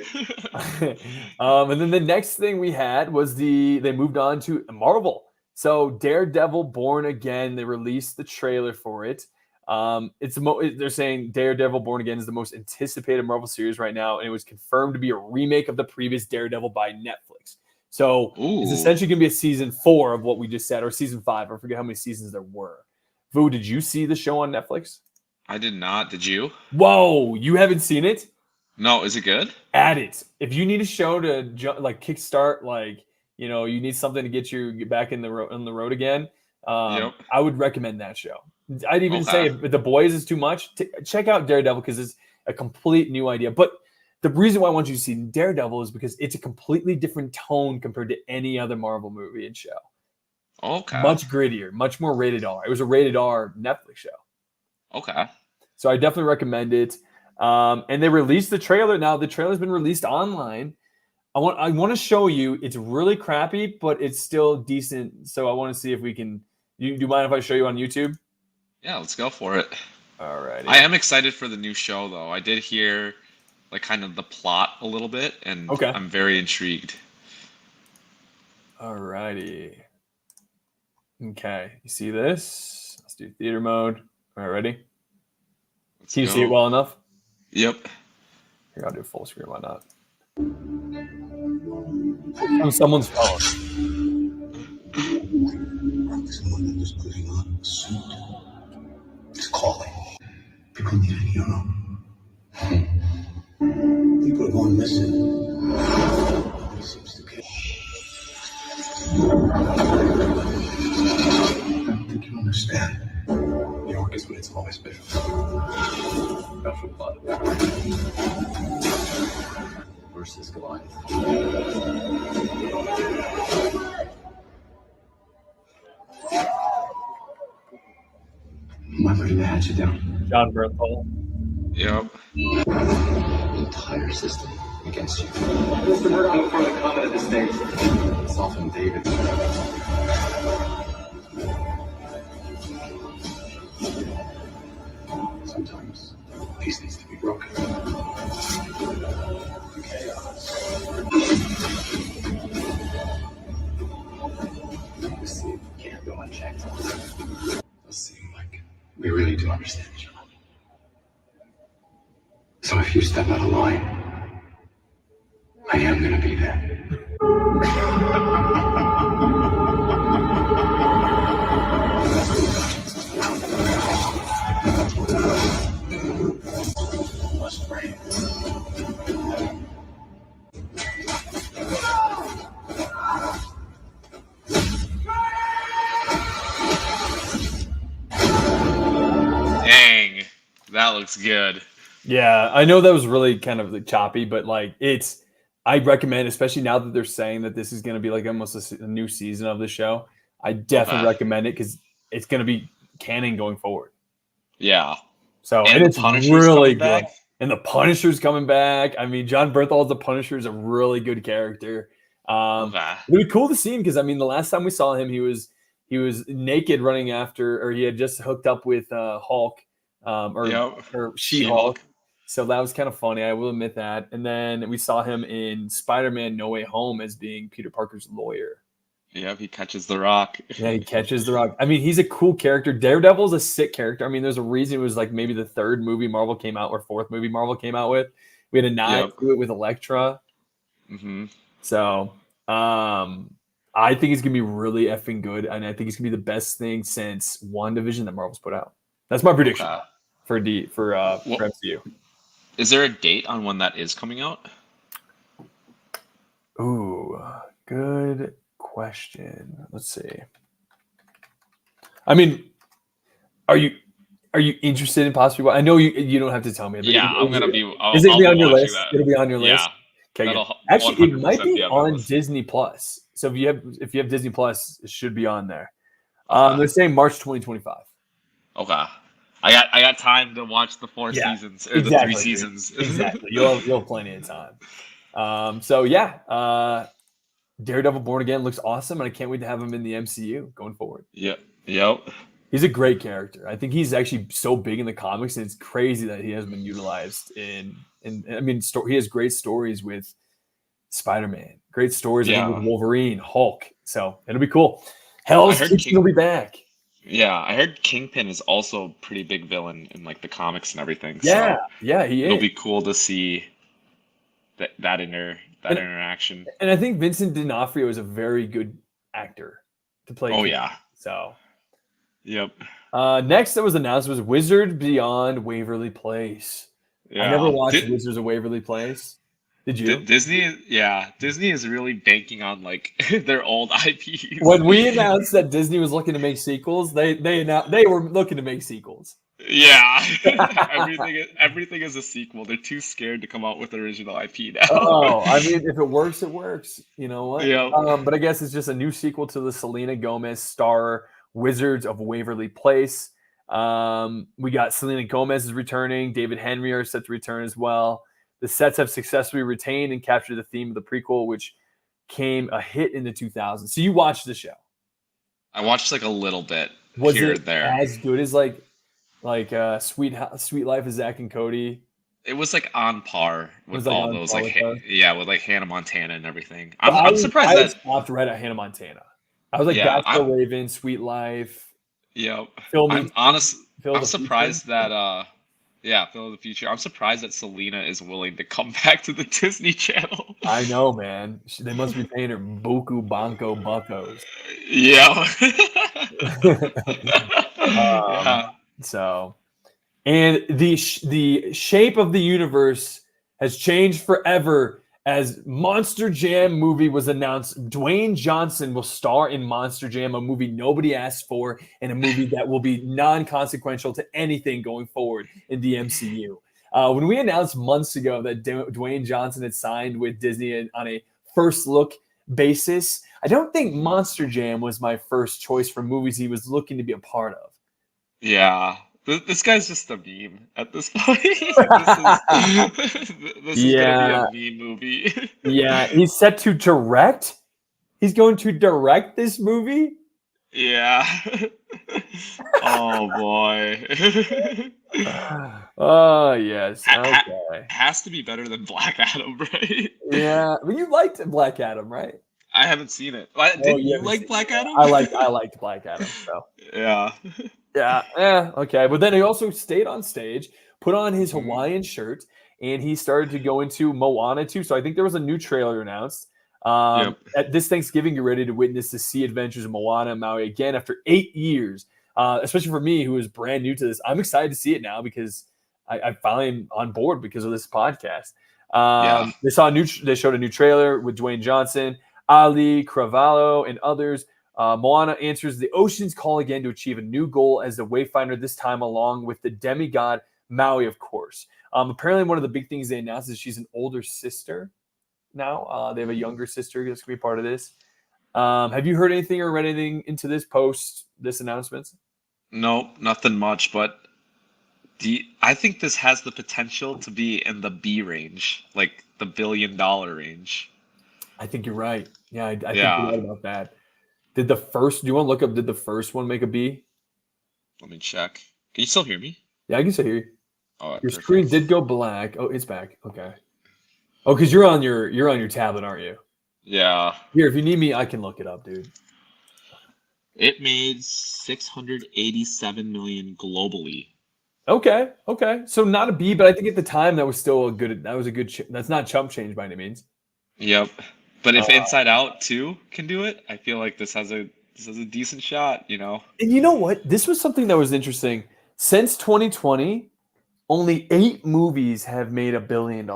S1: And then the next thing we had was they moved on to Marvel. So Daredevil Born Again, they released the trailer for it. They're saying Daredevil Born Again is the most anticipated Marvel series right now, and it was confirmed to be a remake of the previous Daredevil by Netflix. So it's essentially gonna be a season 4 of what we just said, or season 5. I forget how many seasons there were. Vu, did you see the show on Netflix?
S2: I did not. Did you?
S1: Whoa, you haven't seen it?
S2: No, is it good?
S1: Add it. If you need a show to kickstart, you need something to get you back on the road again. I would recommend that show. I'd even say if The Boys is too much, check out Daredevil because it's a complete new idea. But the reason why I want you to see Daredevil is because it's a completely different tone compared to any other Marvel movie and show.
S2: Okay.
S1: Much grittier, much more rated R. It was a rated R Netflix show.
S2: Okay.
S1: So I definitely recommend it. And they released the trailer. Now the trailer's been released online. I want to show you. It's really crappy, but it's still decent. So I want to see if we can. Do you mind if I show you on YouTube?
S2: Yeah, let's go for it.
S1: All right.
S2: I am excited for the new show, though. I did hear kind of the plot a little bit, and I'm very intrigued.
S1: All righty. Okay, you see this? Let's do theater mode. All right, ready? Can you see it well enough?
S2: Yep.
S1: Here, I'll do full screen. Why not? On someone's phone.
S3: Someone that is putting on a suit. It's calling. People need a hero. People are going missing. Nobody seems to care. I don't think you understand. New York is what it's always been. Special blood. Versus Goliath. Am I ready to hatch it down?
S1: John Bernthal.
S2: Yep.
S3: The entire system against you.
S4: Mr. Murdoch before the comment of the States.
S3: It's all from David. Sometimes peace needs to be broken. Chaos. This scene can't go unchecked. Let's seem like we really do understand each other. So if you step out of line, I am going to be there. Must pray.
S2: Dang, that looks good.
S1: Yeah, I know that was really kind of choppy, but like I recommend, especially now that they're saying that this is going to be like almost a new season of the show. I definitely recommend it because it's going to be canon going forward.
S2: Yeah.
S1: So
S2: And
S1: it's
S2: the Punisher's
S1: really
S2: coming
S1: good.
S2: back.
S1: And the Punisher's coming back. I mean, John Bernthal as the Punisher is a really good character. It'd be cool to see him because I mean, the last time we saw him, he was naked running after, or he had just hooked up with Hulk, or She-Hulk. So that was kind of funny. I will admit that. And then we saw him in Spider-Man: No Way Home as being Peter Parker's lawyer.
S2: Yep, he catches the rock.
S1: Yeah, he catches the rock. I mean, he's a cool character. Daredevil's a sick character. I mean, there's a reason it was like maybe the third movie Marvel came out or fourth movie Marvel came out with. We had a nod to it with Elektra.
S2: Mm-hmm.
S1: So I think it's gonna be really effing good, and I think it's gonna be the best thing since WandaVision that Marvel's put out. That's my prediction for MCU.
S2: Is there a date on when that is coming out?
S1: Ooh, good question. Let's see. I mean, are you interested in possibly? I know you don't have to tell me. But
S2: Yeah, I'm gonna be.
S1: Is it gonna be on your list? It'll be on your list.
S2: Yeah.
S1: Okay. Actually, it might be on Disney Plus. So if you have Disney Plus, it should be on there. They're saying March 2025.
S2: Okay. I got time to watch the 4 seasons or the 3 seasons.
S1: Exactly. You'll have plenty of time. So yeah, Daredevil Born Again looks awesome, and I can't wait to have him in the MCU going forward.
S2: Yep.
S1: He's a great character. I think he's actually so big in the comics, and it's crazy that he hasn't been utilized in I mean, he has great stories with Spider-Man, great stories with Wolverine, Hulk. So it'll be cool. Hell's Kitchen will be back.
S2: Yeah, I heard Kingpin is also a pretty big villain in like the comics and everything.
S1: Yeah,
S2: so
S1: he is.
S2: It'll be cool to see that interaction.
S1: And I think Vincent D'Onofrio is a very good actor to play.
S2: Oh yeah.
S1: So.
S2: Yep.
S1: Next that was announced was Wizard Beyond Waverly Place. Yeah. I never watched Wizards of Waverly Place. Did you?
S2: Disney is really banking on like their old IPs.
S1: When we announced that Disney was looking to make sequels, they were looking to make sequels.
S2: Yeah, everything is a sequel. They're too scared to come out with original IP now.
S1: Oh, I mean, if it works, it works. You know what?
S2: Yeah.
S1: But I guess it's just a new sequel to the Selena Gomez star Wizards of Waverly Place. We got Selena Gomez is returning. David Henry are set to return as well. The sets have successfully retained and captured the theme of the prequel, which came a hit in the 2000s. So you watched the show?
S2: I watched like a little bit.
S1: Was
S2: here
S1: it
S2: and there.
S1: As good as like Sweet Life of Zach and Cody?
S2: It was like on par with all those with Hannah Montana and everything. I'm surprised
S1: I
S2: that
S1: stopped right at Hannah Montana. I was like, Bachelor Raven, Sweet Life.
S2: Yep.
S1: I'm
S2: surprised that Phil of the Future. I'm surprised that Selena is willing to come back to the Disney Channel.
S1: I know, man. They must be paying her buku banco buckos.
S2: Yeah.
S1: So, and the shape of the universe has changed forever as Monster Jam movie was announced. Dwayne Johnson will star in Monster Jam, a movie nobody asked for, and a movie that will be non-consequential to anything going forward in the MCU. When we announced months ago that Dwayne Johnson had signed with Disney on a first look basis, I don't think Monster Jam was my first choice for movies he was looking to be a part of.
S2: Yeah. This guy's just a meme at this point. this is gonna be a meme movie.
S1: Yeah, he's set to direct. He's going to direct this movie.
S2: Yeah. Oh boy.
S1: Oh yes. Okay.
S2: Has to be better than Black Adam, right?
S1: Yeah, but you liked Black Adam, right?
S2: I haven't seen it. Did you like Black Adam?
S1: I liked Black Adam. So
S2: yeah.
S1: Yeah, okay. But then he also stayed on stage, put on his Hawaiian shirt, and he started to go into Moana too. So I think there was a new trailer announced.
S2: Yep.
S1: At this Thanksgiving, you're ready to witness the sea adventures of Moana and Maui again after 8 years. Especially for me, who is brand new to this, I'm excited to see it now because I finally am on board because of this podcast. They showed a new trailer with Dwayne Johnson, Ali Cravalho, and others. Moana answers the ocean's call again to achieve a new goal as the Wayfinder, this time along with the demigod Maui, of course. Apparently, one of the big things they announced is she's an older sister now. They have a younger sister that's going to be part of this. Have you heard anything or read anything into this announcement?
S2: Nope, nothing much, but I think this has the potential to be in the B range, like the $1 billion range.
S1: I think you're right. Yeah, I think you're right about that. Do you want to look up, did the first one make a B?
S2: Let me check. Can you still hear me?
S1: Yeah, I can still hear you.
S2: Oh,
S1: your screen did go black. Oh, it's back. Okay. Oh, because you're on your tablet, aren't you?
S2: Yeah.
S1: Here, if you need me, I can look it up, dude.
S2: It made 687 million globally.
S1: Okay. So not a B, but I think at the time that was still a good. That's not chump change by any means.
S2: Yep. But if Inside Out 2 can do it, I feel like this has a decent shot, you know.
S1: And you know what? This was something that was interesting. Since 2020, only 8 movies have made $1 billion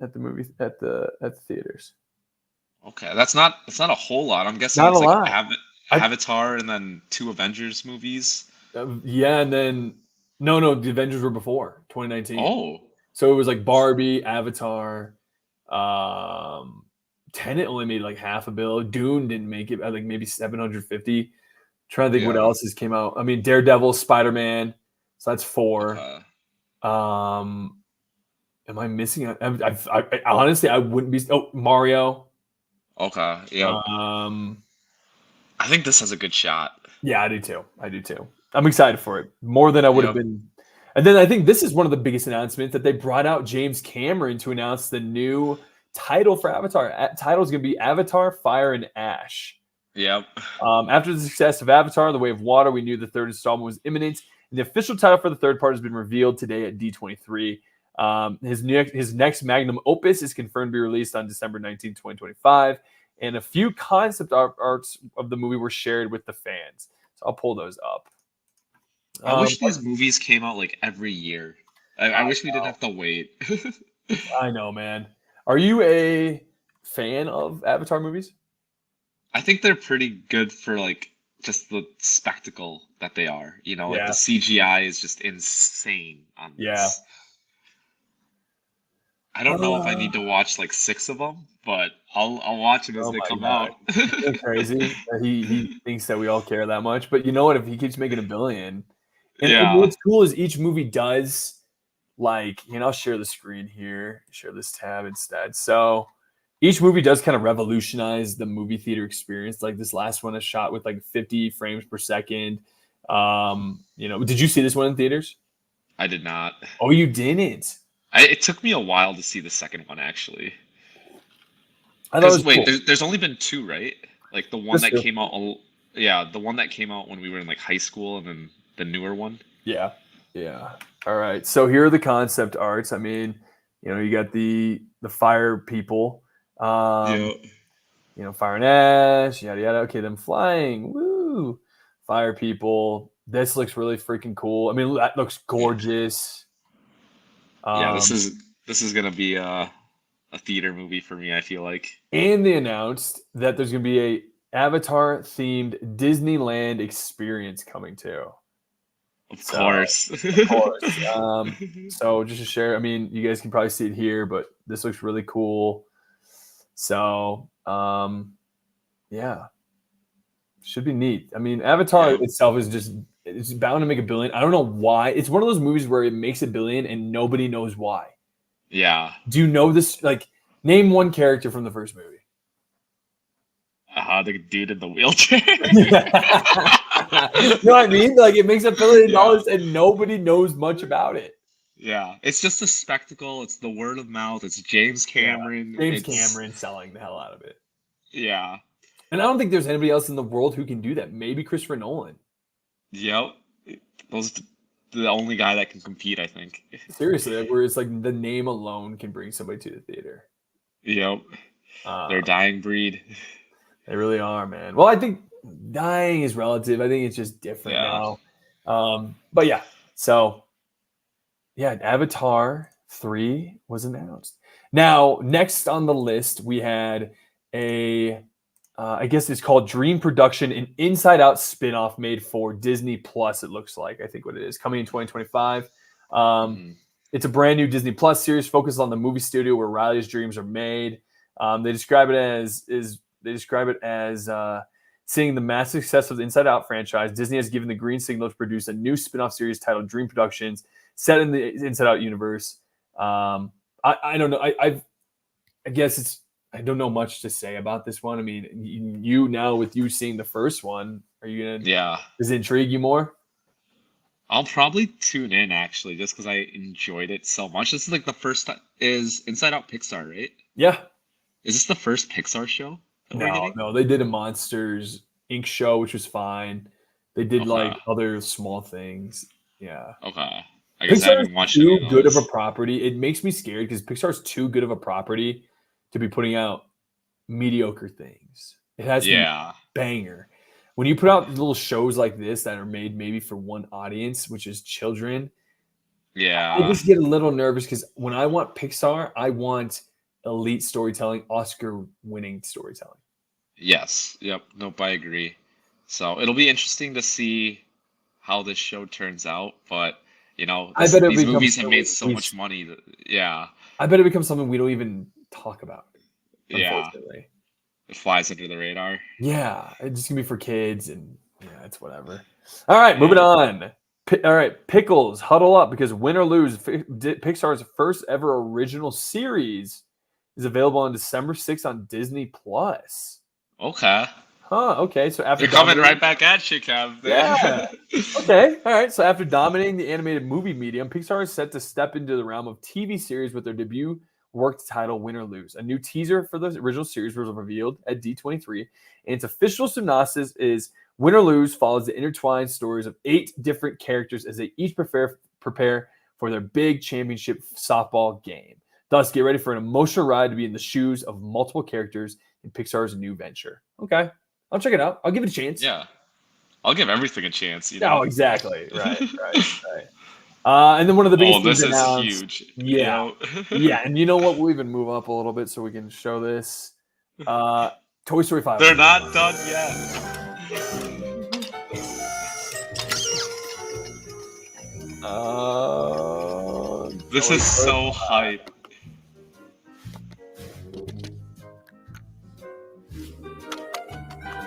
S1: at the theaters.
S2: Okay, that's not a whole lot. I'm guessing
S1: Not
S2: it's
S1: a
S2: like
S1: lot.
S2: Avatar and then 2 Avengers movies.
S1: Yeah, and then no, the Avengers were before 2019.
S2: Oh,
S1: so it was like Barbie, Avatar, Tenet only made like $500 million. Dune didn't make it. I think maybe 750. Trying to think what else has came out. I mean, Daredevil, Spider-Man. So that's 4.
S2: Okay.
S1: Am I missing? I honestly, I wouldn't be. Oh, Mario.
S2: Okay. Yeah. I think this has a good shot.
S1: Yeah, I do too. I'm excited for it more than I would have been. And then I think this is one of the biggest announcements that they brought out James Cameron to announce the new title for Avatar. Title is going to be Avatar: Fire and Ash.
S2: Yep.
S1: After the success of Avatar: The Way of Water, we knew the third installment was imminent. And the official title for the third part has been revealed today at D23. His next magnum opus is confirmed to be released on December 19, 2025. And a few concept arts of the movie were shared with the fans. So I'll pull those up.
S2: I wish these movies came out like every year. I wish we didn't have to wait.
S1: I know, man. Are you a fan of Avatar movies?
S2: I think they're pretty good for like just the spectacle that they are. You know, like the CGI is just insane on this.
S1: Yeah.
S2: I don't know if I need to watch like 6 of them, but I'll watch them as they come out.
S1: It's crazy that he thinks that we all care that much. But you know what? If he keeps making $1 billion, and what's cool is each movie does like, I'll share the screen here, share this tab instead. So each movie does kind of revolutionize the movie theater experience. Like this last one is shot with like 50 frames per second. Did you see this one in theaters?
S2: I did not.
S1: Oh, you didn't?
S2: It took me a while to see the second one, actually. There's only been 2, right? Like the one that came out. The one that came out when we were in like high school, and then the newer one. Yeah. All right. So here are the concept arts. I mean, you got the fire people. Fire and ash, yada yada. Okay, them flying. Woo! Fire people. This looks really freaking cool. I mean, that looks gorgeous. This is gonna be a theater movie for me, I feel like.
S1: And they announced that there's gonna be a Avatar themed Disneyland experience coming too.
S2: Of course.
S1: So just to share, I mean, you guys can probably see it here, but this looks really cool. So should be neat. I mean, Avatar itself is it's bound to make $1 billion. I don't know why. It's one of those movies where it makes $1 billion and nobody knows why.
S2: Yeah.
S1: Do you know this? Like, name one character from the first movie.
S2: The dude in the wheelchair.
S1: You know what I mean? Like, it makes $1 billion and nobody knows much about it.
S2: Yeah, it's just a spectacle. It's the word of mouth. It's James Cameron.
S1: Cameron selling the hell out of it.
S2: Yeah.
S1: And I don't think there's anybody else in the world who can do that. Maybe Christopher Nolan.
S2: Yep. the only guy that can compete, I think.
S1: Seriously, where it's like the name alone can bring somebody to the theater.
S2: Yep. They're a
S1: Uh,
S2: dying breed.
S1: they really are, man. Well, I think dying is relative. I think it's just different
S2: Yeah.
S1: now. But yeah, so yeah, Avatar 3 was announced. Now, next on the list, we had I guess it's called Dream Production, an Inside Out spinoff made for Disney Plus, it looks like. I think what it is, coming in 2025.
S2: Mhm.
S1: It's a brand new Disney Plus series focused on the movie studio where Riley's dreams are made. They describe it as seeing the massive success of the Inside Out franchise. Disney has given the green signal to produce a new spin-off series titled Dream Productions, set in the Inside Out universe. I don't know. I guess I don't know much to say about this one. I mean, you now with you seeing the first one, are you gonna?
S2: Yeah.
S1: Does it intrigue you more?
S2: I'll probably tune in actually, just because I enjoyed it so much. This is like the first time. Is Inside Out Pixar, right?
S1: Yeah.
S2: Is this the first Pixar show that we're getting?
S1: No, they did a Monsters Inc. show, which was fine. They did like other small things. Yeah.
S2: Okay. I guess I haven't watched any
S1: too
S2: of
S1: good of
S2: those.
S1: a property. It makes me scared because Pixar's too good of a property to be putting out mediocre things. It has to be
S2: Yeah.
S1: banger. When you put out little shows like this that are made maybe for one audience, which is children, I
S2: Yeah.
S1: just get a little nervous because when I want Pixar, I want elite storytelling, Oscar-winning storytelling.
S2: Yes. Yep. Nope. I agree. So it'll be interesting to see how this show turns out. But
S1: I bet it
S2: these
S1: becomes
S2: movies have made
S1: something
S2: so much money. Yeah.
S1: I bet it becomes something we don't even talk about.
S2: Yeah.
S1: Unfortunately.
S2: It flies under the radar.
S1: Yeah, it's just gonna be for kids, and yeah, it's whatever. All right, moving on. All right, Pickles, huddle up because Win or Lose, Pixar's first ever original series, is available on December 6th on Disney Plus.
S2: Okay.
S1: Huh. Okay. So after
S2: They're coming right back at you, Kev.
S1: Yeah. Okay. All right. So after dominating the animated movie medium, Pixar is set to step into the realm of TV series with their debut worked title Win or Lose. A new teaser for the original series was revealed at D23, and its official synopsis is Win or Lose follows the intertwined stories of 8 different characters as they each prepare for their big championship softball game. Thus, get ready for an emotional ride to be in the shoes of multiple characters in Pixar's new venture. Okay. I'll check it out. I'll give it a chance.
S2: Yeah. I'll give everything a chance,
S1: Oh, exactly. Right. And then one of the biggest things
S2: this
S1: announced.
S2: is huge.
S1: Yeah. Yeah. And you know what? We'll even move up a little bit so we can show this. Toy Story 5.
S2: They're not done yet. This is so hype.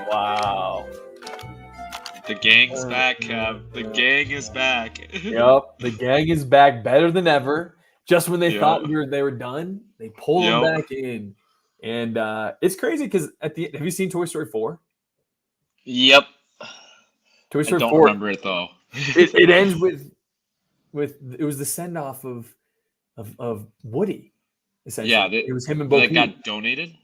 S1: Wow.
S2: The gang's back, Kev. The gang is back.
S1: Yep. The gang is back better than ever. Just when they thought they were done, they pulled them back in. And it's crazy because have you seen Toy Story 4?
S2: Yep.
S1: Toy Story
S2: I don't
S1: 4.
S2: remember it though.
S1: It ends with it was the send off of Woody. Essentially,
S2: Yeah,
S1: it was him and Bo
S2: They
S1: Peep.
S2: got donated.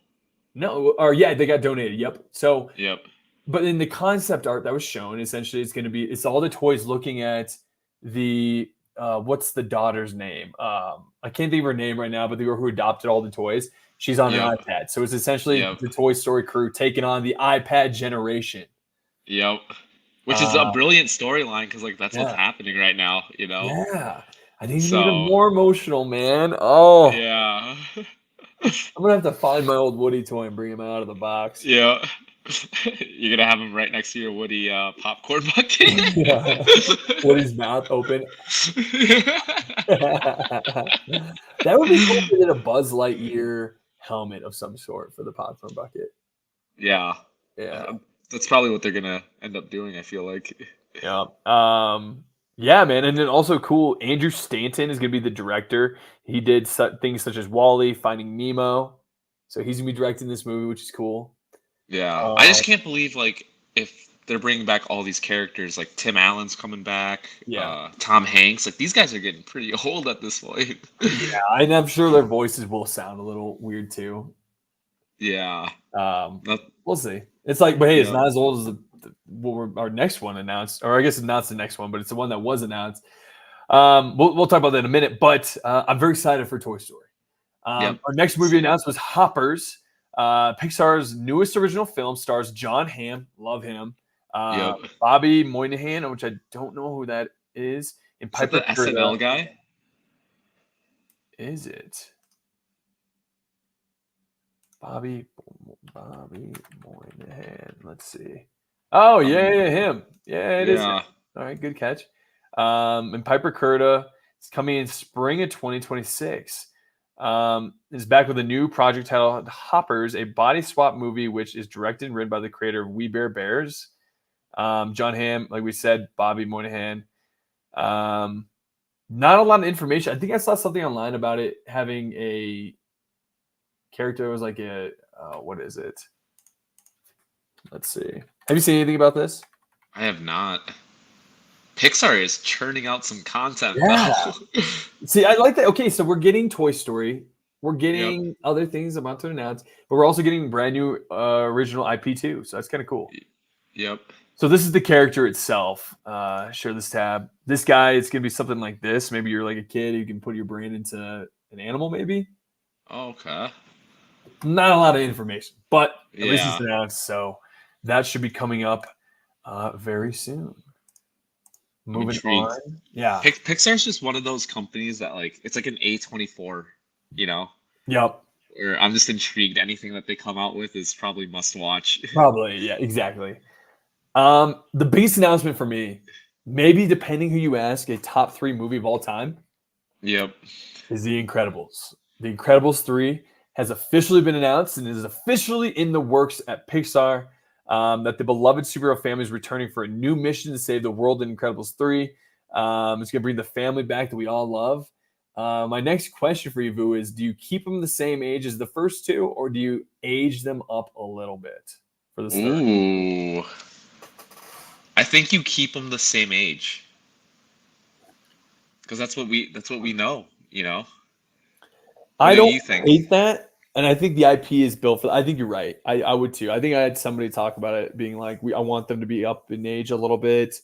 S1: No, or yeah, they got donated. Yep. So,
S2: Yep.
S1: but in the concept art that was shown, essentially, it's all the toys looking at the what's the daughter's name? I can't think of her name right now, but the girl who adopted all the toys, she's on an iPad. So it's essentially the Toy Story crew taking on the iPad generation.
S2: Yep. Which is a brilliant storyline because that's what's happening right now,
S1: Yeah. I think it's even more emotional, man. Oh.
S2: Yeah.
S1: I'm gonna have to find my old Woody toy and bring him out of the box.
S2: Yeah. You're gonna have him right next to your Woody popcorn bucket.
S1: Yeah. Woody's mouth open. That would be cool if they did a Buzz Lightyear helmet of some sort for the popcorn bucket.
S2: Yeah.
S1: Yeah.
S2: That's probably what they're gonna end up doing, I feel like.
S1: Yeah. Yeah, man. And then also cool, Andrew Stanton is gonna be the director. He did things such as WALL-E, Finding Nemo. So he's gonna be directing this movie, which is cool.
S2: Yeah. I just can't believe if they're bringing back all these characters, like Tim Allen's coming back, Tom Hanks, these guys are getting pretty old at this point.
S1: Yeah, and I'm sure their voices will sound a little weird too.
S2: Yeah.
S1: We'll see. It's but hey, it's not as old as our next one announced, or I guess it's not the next one, but it's the one that was announced. We'll talk about that in a minute, but I'm very excited for Toy Story.
S2: Yep.
S1: Our next movie announced was Hoppers. Pixar's newest original film stars John Hamm. Love him.
S2: Yep.
S1: Bobby Moynihan, which I don't know who that is. And
S2: Is that
S1: Piper
S2: the SNL guy?
S1: Is it? Bobby Moynihan. Let's see. Oh, yeah, him. Yeah, it is him.
S2: Yeah.
S1: All right, good catch. And Piper Curda is coming in spring of 2026. Is back with a new project titled Hoppers, a body swap movie which is directed and written by the creator of We Bare Bears. John Hamm, like we said, Bobby Moynihan. Not a lot of information. I think I saw something online about it having a character. It was like a what is it? Let's see. Have you seen anything about this?
S2: I have not. Pixar is churning out some content.
S1: Yeah.
S2: Though.
S1: See, I like that. Okay, so we're getting Toy Story. We're getting other things about to announce, but we're also getting brand new original IP too. So that's kind of cool.
S2: Yep.
S1: So this is the character itself. Share this tab. This guy, it's gonna be something like this. Maybe you're like a kid, you can put your brain into an animal, maybe.
S2: Okay.
S1: Not a lot of information, but at least
S2: Yeah.
S1: it's announced. So that should be coming up very soon. Moving
S2: intrigued.
S1: on. Yeah.
S2: Pixar's just one of those companies that like it's like an A24, you know.
S1: Yep.
S2: Where I'm just intrigued. Anything that they come out with is probably must watch.
S1: Probably, yeah, exactly. The biggest announcement for me, maybe depending who you ask, a top 3 movie of all time
S2: Yep.
S1: is The Incredibles. The Incredibles 3 has officially been announced and is officially in the works at Pixar. That the beloved superhero family is returning for a new mission to save the world in Incredibles 3. It's going to bring the family back that we all love. My next question for you, Vu, is do you keep them the same age as the first 2, or do you age them up a little bit for the third?
S2: Ooh. I think you keep them the same age. Because that's what we know, you know?
S1: I
S2: What do
S1: don't
S2: you think?
S1: hate that. And I think the IP is built for. I think you're right. I would too. I think I had somebody talk about it being like, I want them to be up in age a little bit.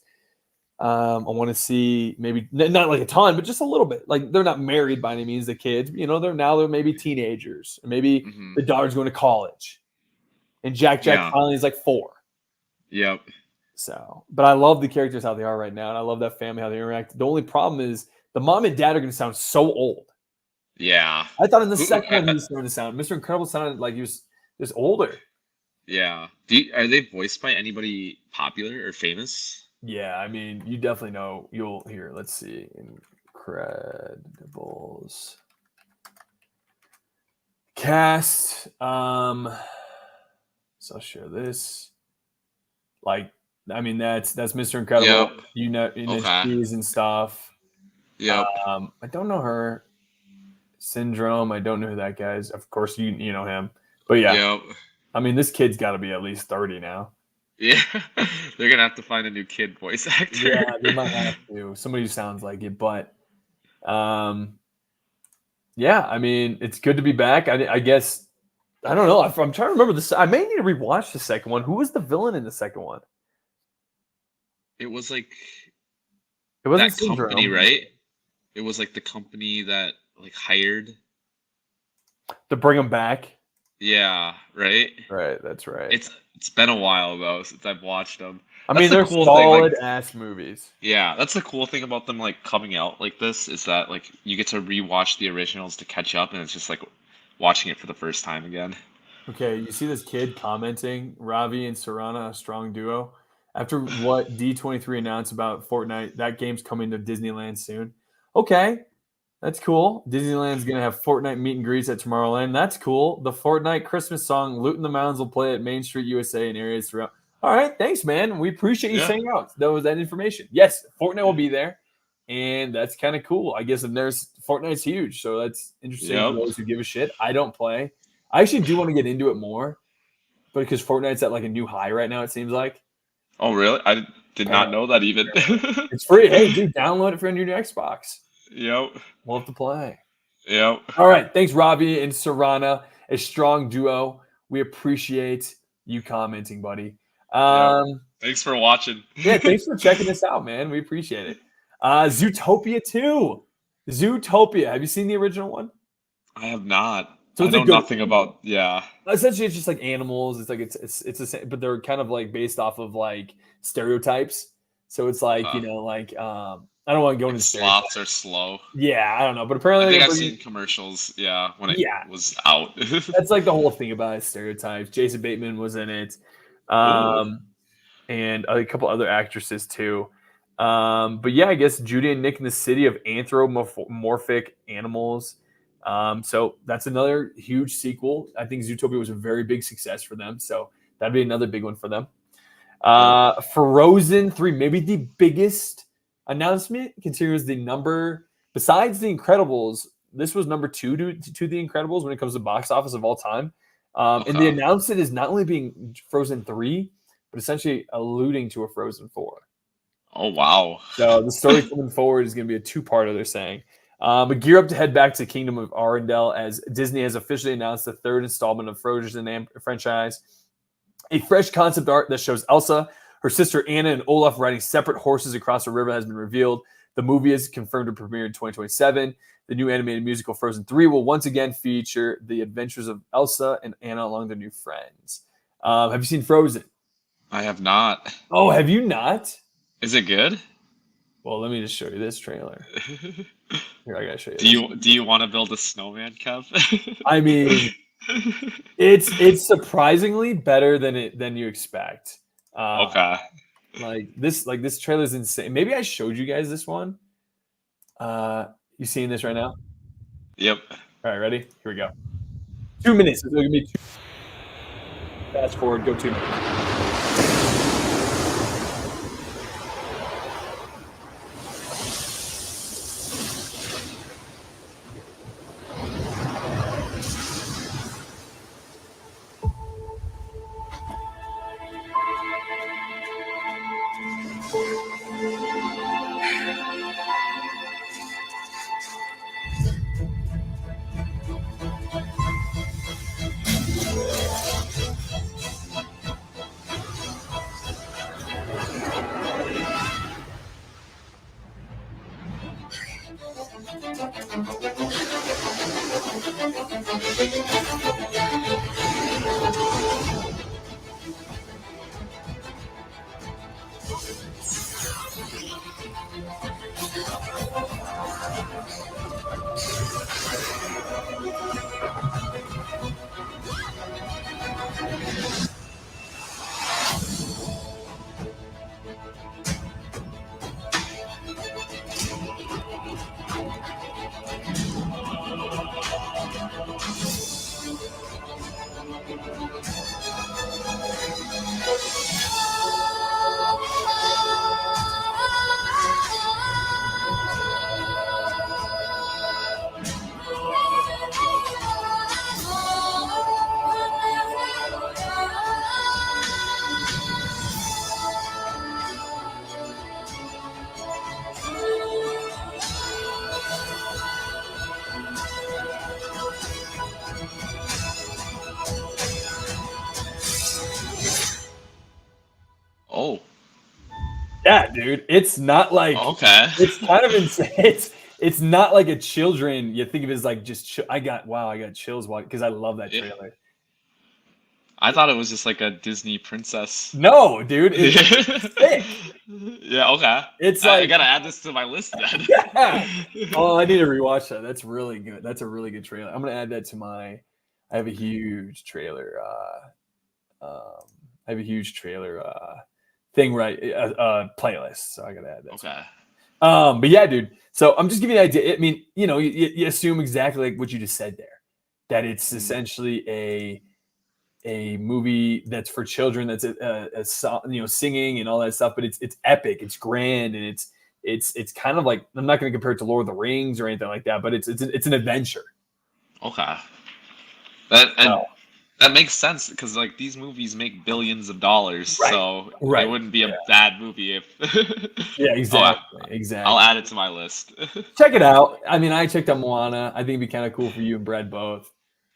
S1: I want to see maybe not like a ton, but just a little bit. Like they're not married by any means. The kids, you know, they're maybe teenagers. Maybe the daughter's going to college, and Jack finally is like 4.
S2: Yep.
S1: So, but I love the characters how they are right now, and I love that family how they interact. The only problem is the mom and dad are going to sound so old.
S2: Yeah.
S1: I thought in the second one he was starting to sound. Mr. Incredible sounded like he was just older.
S2: Yeah. Are they voiced by anybody popular or famous?
S1: Yeah, I mean, you definitely know. You'll hear. Let's see, Incredibles cast. So I'll share this. Like, I mean, that's Mr. Incredible.
S2: Yep.
S1: You know cheese and stuff.
S2: Yep.
S1: I don't know her. Syndrome. I don't know who that guy is. Of course, you know him. But yeah,
S2: Yep.
S1: I mean, this kid's got to be at least 30 now.
S2: Yeah. They're gonna have to find a new kid voice actor.
S1: Yeah, they might have to. Somebody who sounds like it. But yeah, I mean, it's good to be back. I guess I don't know. I'm trying to remember this. I may need to rewatch the second one. Who was the villain in the second one?
S2: It was like
S1: It wasn't
S2: that
S1: Syndrome.
S2: company, right? It was like the company that like hired
S1: To bring him back.
S2: Yeah, right.
S1: Right, that's right.
S2: It's been a while though since I've watched them.
S1: I mean, they're solid ass movies.
S2: Yeah, that's the cool thing about them like coming out like this is that like you get to rewatch the originals to catch up, and it's just like watching it for the first time again.
S1: Okay, you see this kid commenting, Ravi and Sarana, a strong duo. After what D23 announced about Fortnite, that game's coming to Disneyland soon. Okay, that's cool. Disneyland's going to have Fortnite meet and greets at Tomorrowland. That's cool. The Fortnite Christmas song, Loot in the Mountains, will play at Main Street USA and areas throughout. All right, thanks, man. We appreciate you saying out. That was that information. Yes, Fortnite will be there, and that's kind of cool. I guess Fortnite's huge, so that's interesting for those who give a shit. I don't play. I actually do want to get into it more, but because Fortnite's at like a new high right now, it seems like.
S2: Oh, really? I did not know that even.
S1: It's free. Hey, dude, download it for your new Xbox.
S2: Yep.
S1: We'll have to play.
S2: Yep.
S1: All right. Thanks, Ravi and Sarana, a strong duo. We appreciate you commenting, buddy.
S2: Thanks for watching.
S1: Yeah, thanks for checking us out, man. We appreciate it. Zootopia 2. Zootopia. Have you seen the original one?
S2: I have not.
S1: So
S2: I know nothing about. Yeah.
S1: Essentially, it's just like animals. It's like it's the same, but they're kind of like based off of like stereotypes. So it's like
S2: Okay.
S1: I don't want to go into
S2: Sloths are slow.
S1: Yeah, I don't know, but apparently
S2: I think
S1: they're
S2: I've
S1: bringing-
S2: seen commercials. Yeah, when it
S1: Yeah.
S2: was out.
S1: that's like the whole thing about it, stereotypes. Jason Bateman was in it,
S2: Ooh.
S1: and a couple other actresses too. But yeah, I guess Judy and Nick in the city of anthropomorphic animals. So that's another huge sequel. I think Zootopia was a very big success for them. So that'd be another big one for them. Frozen 3, maybe the biggest announcement, considers the number, besides The Incredibles, this was number 2 to The Incredibles when it comes to box office of all time. And they announced it as not only being Frozen 3, but essentially alluding to a Frozen 4.
S2: Oh, wow.
S1: So the story coming forward is going to be a 2-parter, they're saying. But gear up to head back to Kingdom of Arendelle as Disney has officially announced the 3rd installment of Frozen franchise. A fresh concept art that shows Elsa, her sister Anna, and Olaf riding separate horses across the river has been revealed. The movie is confirmed to premiere in 2027. The new animated musical Frozen 3 will once again feature the adventures of Elsa and Anna along their new friends. Have you seen Frozen?
S2: I have not.
S1: Oh, have you not?
S2: Is it good?
S1: Well, let me just show you this trailer. Here, I gotta show you.
S2: Do you want to build a snowman, Kev?
S1: I mean, it's surprisingly better than you expect.
S2: Okay.
S1: Like this trailer's insane. Maybe I showed you guys this one. You seeing this right now?
S2: Yep.
S1: All right, ready? Here we go. 2 minutes. It's gonna be 2. Fast forward. Go 2 minutes.
S2: Oh.
S1: Yeah, dude. It's not like
S2: Okay.
S1: It's kind of insane. It's not like a children. You think of it as like just I got chills because I love that trailer.
S2: I thought it was just like a Disney princess.
S1: No, dude. It's sick.
S2: Yeah, okay.
S1: It's
S2: I
S1: like
S2: gotta add this to my list then.
S1: Yeah. Oh, I need to rewatch that. That's really good. That's a really good trailer. I'm gonna add that to my. I have a huge trailer. Thing right. Playlist. So I gotta add that.
S2: Okay.
S1: But yeah, dude. So I'm just giving you an idea. I mean, you assume exactly like what you just said there, that it's essentially a movie that's for children. That's singing and all that stuff. But it's epic. It's grand, and it's kind of like, I'm not going to compare it to Lord of the Rings or anything like that. But it's an adventure.
S2: Okay. That makes sense because like these movies make billions of dollars,
S1: right.
S2: So
S1: Right.
S2: It wouldn't be a bad movie if.
S1: Yeah, exactly. Exactly.
S2: I'll add it to my list.
S1: Check it out. I mean, I checked out Moana. I think it'd be kind of cool for you and Brad both.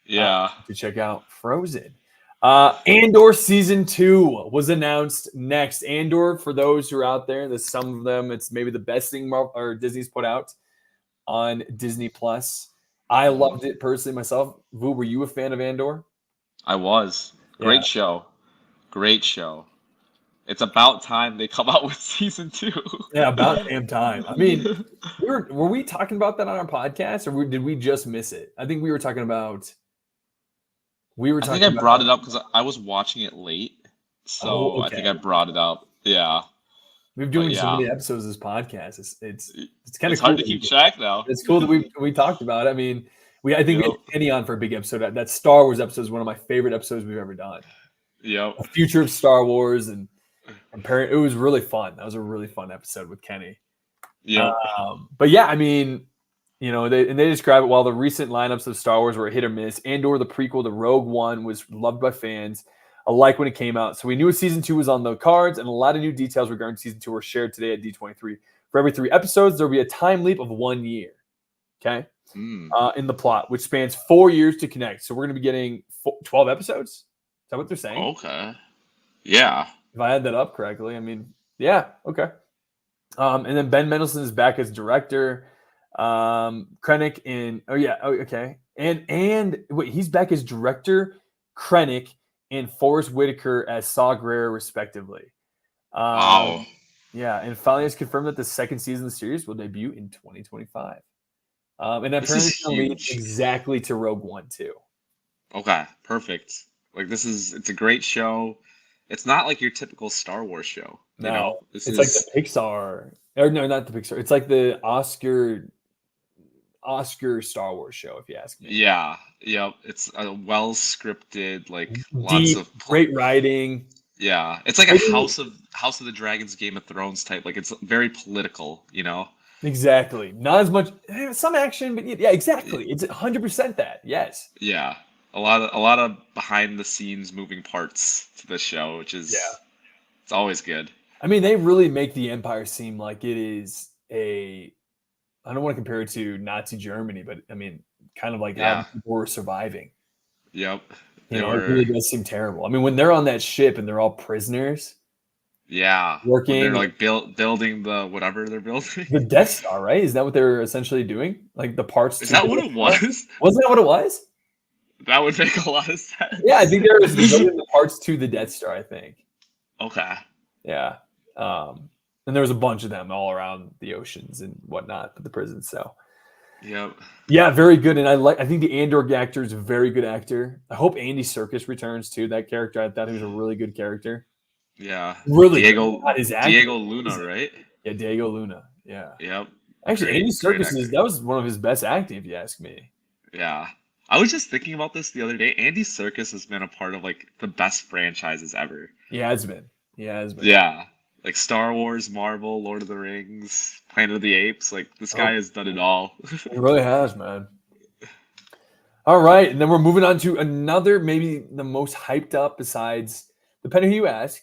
S2: Yeah.
S1: To check out Frozen. Andor season 2 was announced next. Andor, for those who are out there, there's some of them. It's maybe the best thing Marvel or Disney's put out on Disney Plus. I loved it personally myself. Vu, were you a fan of Andor?
S2: I was. Great show. Great show. It's about time they come out with season 2.
S1: Yeah, about damn time. I mean, were we talking about that on our podcast, or did we just miss it? I think we were talking about.
S2: I think I brought it up because I was watching it late, so I think I brought it up. Yeah,
S1: we've doing so many episodes of this podcast. It's kind of
S2: it's hard to keep track now.
S1: It's cool that we talked about it. I mean, I think we had Kenny on for a big episode. That Star Wars episode is one of my favorite episodes we've ever done.
S2: Yep.
S1: The future of Star Wars and comparing. It was really fun. That was a really fun episode with Kenny.
S2: Yeah.
S1: But yeah, I mean, you know, they describe it, while the recent lineups of Star Wars were a hit or miss, Andor, the prequel to Rogue One, was loved by fans alike when it came out. So we knew season 2 was on the cards, and a lot of new details regarding season 2 were shared today at D23. For every 3 episodes, there will be a time leap of 1 year. Okay. In the plot, which spans 4 years to connect. So we're going to be getting 12 episodes. Is that what they're saying?
S2: Okay. Yeah.
S1: If I had that up correctly, I mean, yeah. Okay. And then Ben Mendelsohn is back as director. Krennic okay. And wait, he's back as director, Krennic, and Forrest Whitaker as Saw Gerrera, respectively.
S2: Wow.
S1: Yeah, and finally it's confirmed that the second season of the series will debut in 2025. And apparently it's going to lead exactly to Rogue One too.
S2: Okay, perfect. Like it's a great show. It's not like your typical Star Wars show.
S1: No,
S2: you know?
S1: It's like the Pixar. Or no, not the Pixar. It's like the Oscar Star Wars show, if you ask me.
S2: Yeah, yep. It's a well scripted, like lots of
S1: great writing.
S2: Yeah, it's like a House of the Dragons, Game of Thrones type. Like it's very political, you know.
S1: Exactly. Not as much, some action, but yeah, exactly. It's 100% that. Yes.
S2: Yeah, a lot of behind the scenes moving parts to this show, which is it's always good.
S1: I mean, they really make the Empire seem like it is I don't want to compare it to Nazi Germany, but I mean, kind of like how people were surviving.
S2: Yep.
S1: It really does seem terrible. I mean, when they're on that ship and they're all prisoners.
S2: Yeah.
S1: Working.
S2: When they're like building the whatever they're building.
S1: The Death Star, right? Is that what they're essentially doing? Like the parts.
S2: Is that what it was?
S1: Wasn't that what it was?
S2: That would make a lot of sense.
S1: Yeah, I think there was building the parts to the Death Star, I think.
S2: Okay.
S1: Yeah. And there was a bunch of them all around the oceans and whatnot, the prisons. So,
S2: yep.
S1: Yeah, very good. And I think the Andor actor is a very good actor. I hope Andy Serkis returns too. That character, I thought he was a really good character.
S2: Yeah.
S1: Really.
S2: Diego Luna, right?
S1: Yeah, Diego Luna. Yeah.
S2: Yep.
S1: Actually, Andy Serkis that was one of his best acting, if you ask me.
S2: Yeah. I was just thinking about this the other day. Andy Serkis has been a part of like the best franchises ever.
S1: Yeah, it's been.
S2: Yeah. Like Star Wars, Marvel, Lord of the Rings, Planet of the Apes. Like this guy has done it all.
S1: He really has, man. All right, and then we're moving on to another, maybe the most hyped up, besides, depending who you ask,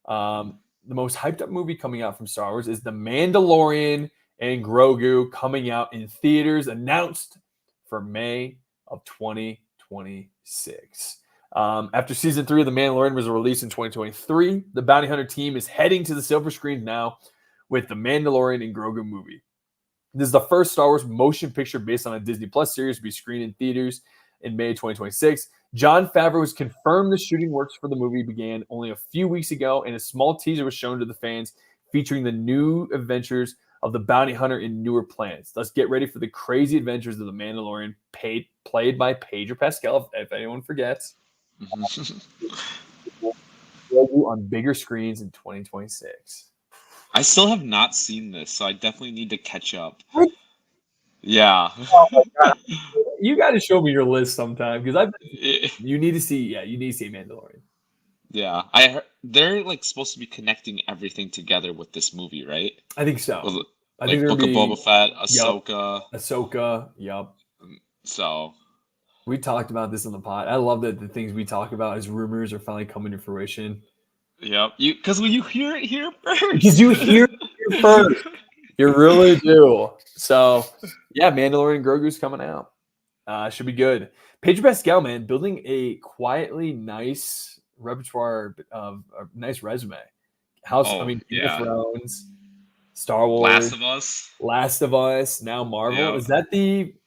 S1: the most hyped up movie coming out from Star Wars is The Mandalorian and Grogu, coming out in theaters, announced for May of 2026. After season 3 of The Mandalorian was released in 2023, the Bounty Hunter team is heading to the silver screen now with The Mandalorian and Grogu movie. This is the first Star Wars motion picture based on a Disney Plus series to be screened in theaters in May 2026. Jon Favreau has confirmed the shooting works for the movie began only a few weeks ago, and a small teaser was shown to the fans featuring the new adventures of the Bounty Hunter in newer planets. Let's get ready for the crazy adventures of the Mandalorian, played by Pedro Pascal, if anyone forgets. On bigger screens in 2026.
S2: I still have not seen this, so I definitely need to catch up.
S1: What?
S2: Yeah.
S1: Oh my God. You got to show me your list sometime, because you need to see Mandalorian.
S2: Yeah, they're like supposed to be connecting everything together with this movie, right?
S1: I think so.
S2: I think Book of Boba Fett, Ahsoka.
S1: Yup.
S2: So
S1: we talked about this on the pod. I love that the things we talk about as rumors are finally coming to fruition.
S2: Yep. Because when you hear it here first.
S1: Because you hear it here first. You really do. So, yeah, Mandalorian Grogu's coming out. Should be good. Pedro Pascal, man, building a quietly nice repertoire of a nice resume.
S2: Oh,
S1: Game of
S2: yeah.
S1: Thrones, Star
S2: Last
S1: Wars,
S2: of Us.
S1: Last of Us, now Marvel.
S2: Yeah.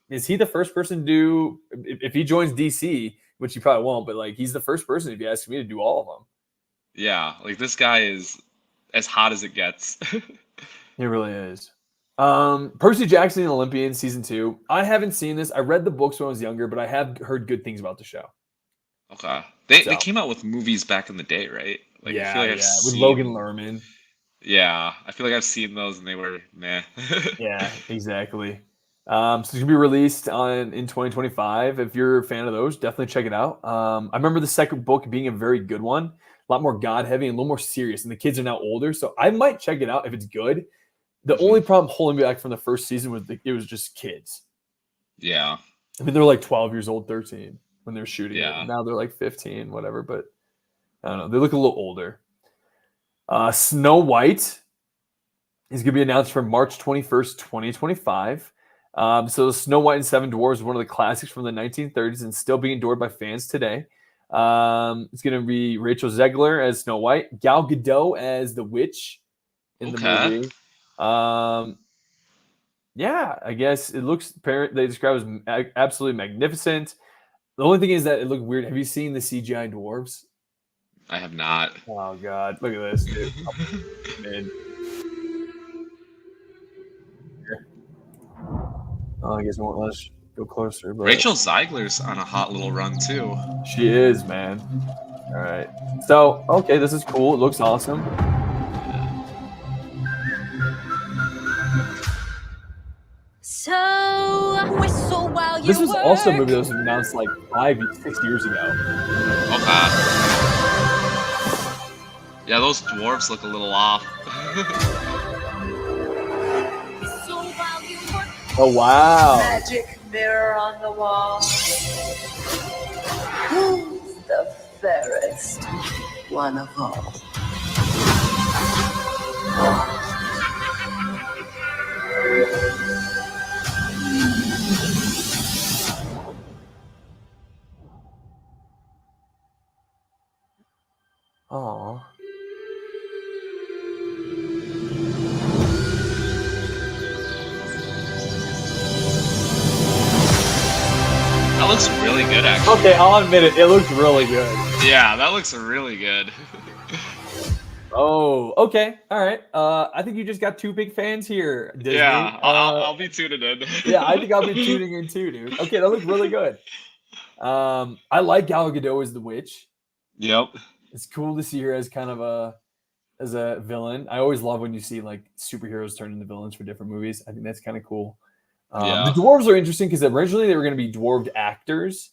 S1: Is he the first person to do if he joins DC, which he probably won't, but like he's the first person, if you ask me, to do all of them.
S2: Yeah, like this guy is as hot as it gets.
S1: He really is. Percy Jackson and Olympian season 2. I haven't seen this. I read the books when I was younger, but I have heard good things about the show.
S2: Okay. They
S1: So.
S2: came out with movies back in the day, right? Like I
S1: Yeah,
S2: feel like I've
S1: yeah. With
S2: seen
S1: Logan Lerman.
S2: Yeah, I feel like I've seen those and they were meh.
S1: Yeah, exactly. So it's gonna be released in 2025. If you're a fan of those, definitely check it out. I remember the second book being a very good one, a lot more God heavy and a little more serious. And the kids are now older, so I might check it out if it's good. The only problem holding me back from the first season was it was just kids.
S2: Yeah.
S1: I mean, they're like 12 years old, 13 when they're shooting
S2: Yeah.
S1: it. Now they're like 15, whatever. But I don't know. They look a little older. Snow White is going to be announced for March 21st, 2025. So Snow White and Seven Dwarfs is one of the classics from the 1930s and still being adored by fans today. It's going to be Rachel Zegler as Snow White, Gal Gadot as the witch in the movie. Yeah, I guess it looks. They describe it as absolutely magnificent. The only thing is that it looked weird. Have you seen the CGI dwarves?
S2: I have not.
S1: Oh God, look at this, dude. I guess it won't let us go closer. But
S2: Rachel Zegler's on a hot little run too.
S1: She is, man. All right. So, okay, this is cool. It looks awesome.
S5: So whistle while you
S1: This was
S5: work.
S1: also a movie that was announced like 6 years ago.
S2: Okay. Yeah, those dwarves look a little off.
S5: Whistle while you work.
S1: Oh wow.
S6: Magic mirror on the wall. Who's the fairest one of all?
S1: Oh.
S2: That looks really good, actually.
S1: Okay, I'll admit it. It looks really good.
S2: Yeah, that looks really good.
S1: Oh, okay. All right. I think you just got two big fans here, Disney.
S2: Yeah, I'll be tuning in.
S1: Yeah, I think I'll be tuning in too, dude. Okay, that looks really good. I like Gal Gadot as the witch.
S2: Yep.
S1: It's cool to see her as kind of a villain. I always love when you see like superheroes turn into villains for different movies. I think that's kind of cool.
S2: Yeah.
S1: The dwarves are interesting because originally they were going to be dwarved actors,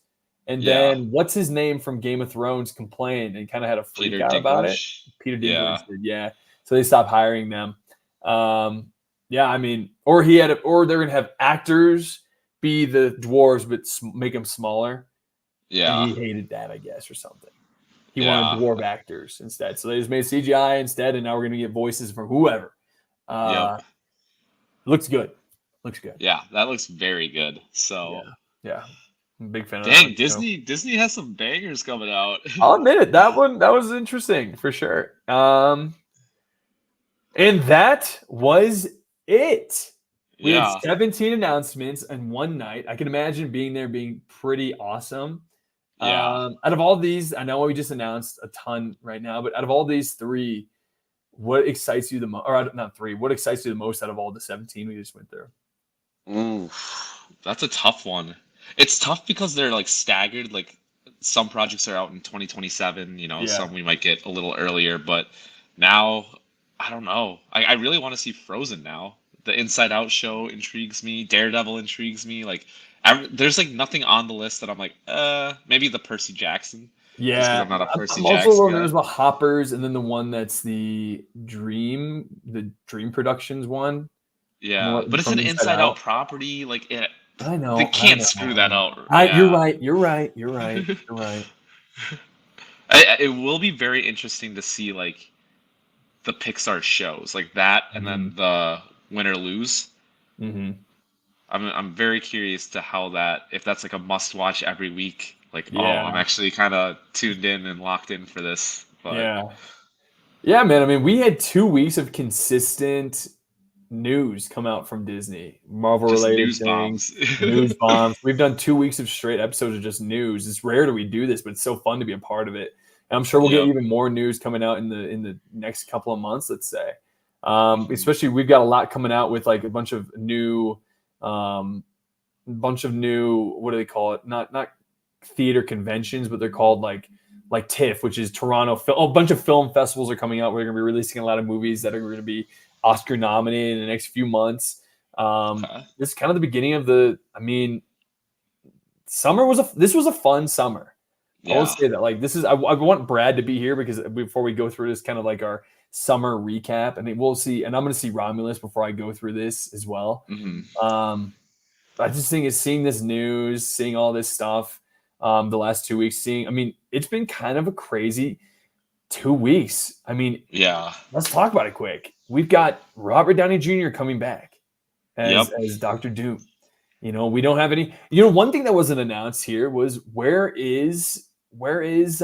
S1: and then what's his name from Game of Thrones complained and kind of had a freak out about it. Peter Dinklage did, yeah. So they stopped hiring them. Yeah, I mean, or they're going to have actors be the dwarves but make them smaller.
S2: Yeah.
S1: And he hated that, I guess, or something. He wanted dwarf actors instead. So they just made CGI instead, and now we're going to get voices from whoever. Looks good. Looks good.
S2: Yeah, that looks very good. So
S1: yeah. I'm a big fan of
S2: dang,
S1: that.
S2: Disney has some bangers coming out.
S1: I'll admit it. That was interesting for sure. And that was it. We had 17 announcements in one night. I can imagine being there being pretty awesome.
S2: Yeah.
S1: Out of all these, I know we just announced a ton right now, but out of all these three, what excites you the most? Or not three. What excites you the most out of all the 17 we just went through?
S2: Ooh, that's a tough one. It's tough because they're like staggered. Like some projects are out in 2027. Some we might get a little earlier. But now, I don't know. I really want to see Frozen now. The Inside Out show intrigues me. Daredevil intrigues me. Like, there's like nothing on the list that I'm like, maybe the Percy Jackson.
S1: Yeah,
S2: I'm not a Percy
S1: I'm
S2: Jackson
S1: also
S2: guy.
S1: there's the Hoppers, and then the one that's the Dream Productions one.
S2: Yeah, but it's an Inside Out property. Like,
S1: I know
S2: they can't screw that out.
S1: You're right.
S2: It will be very interesting to see like the Pixar shows like that, and then the Win or Lose.
S1: Mm-hmm.
S2: I'm very curious to how that, if that's like a must watch every week. Like, oh,
S1: Yeah.
S2: I'm actually kind of tuned in and locked in for this. But
S1: Yeah, man. I mean, we had 2 weeks of consistent news come out from Disney, Marvel
S2: just
S1: related
S2: news
S1: things,
S2: bombs.
S1: news bombs. We've done 2 weeks of straight episodes of just news. It's rare that we do this, but it's so fun to be a part of it. And I'm sure we'll get
S2: Yep.
S1: even more news coming out in the next couple of months, let's say. Especially we've got a lot coming out with like a bunch of new what do they call it? Not theater conventions, but they're called like TIFF, which is Toronto film. A bunch of film festivals are coming out. We're going to be releasing a lot of movies that are going to be Oscar nominated in the next few months. This is kind of the beginning of the. I mean, this was a fun summer. I will say that. Like this is. I want Brad to be here because before we go through this, kind of like our summer recap. I mean, we'll see, and I'm going to see Romulus before I go through this as well. I just think it's seeing this news, seeing all this stuff. The last 2 weeks, it's been kind of a crazy 2 weeks. I mean, let's talk about it quick. We've got Robert Downey Jr. coming back as Dr. Doom. We don't have any. One thing that wasn't announced here was where is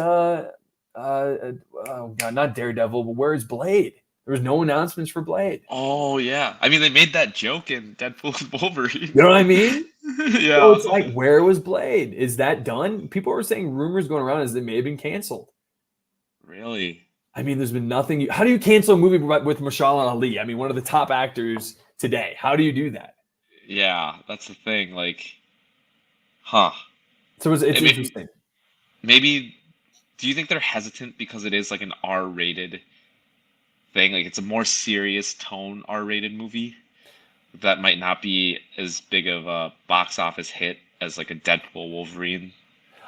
S1: oh God, not Daredevil, but where is Blade? There was no announcements for Blade.
S2: Oh yeah, I mean they made that joke in Deadpool and Wolverine.
S1: You know what I mean?
S2: Yeah.
S1: So it's like, where was Blade? Is that done? People were saying rumors going around as it may have been canceled.
S2: Really?
S1: I mean, there's been nothing. How do you cancel a movie with Mahershala Ali? I mean, one of the top actors today. How do you do that?
S2: Yeah, that's the thing. Like, huh?
S1: So it's interesting.
S2: Maybe. Do you think they're hesitant because it is like an R-rated thing? Like, it's a more serious tone R-rated movie that might not be as big of a box office hit as like a Deadpool Wolverine.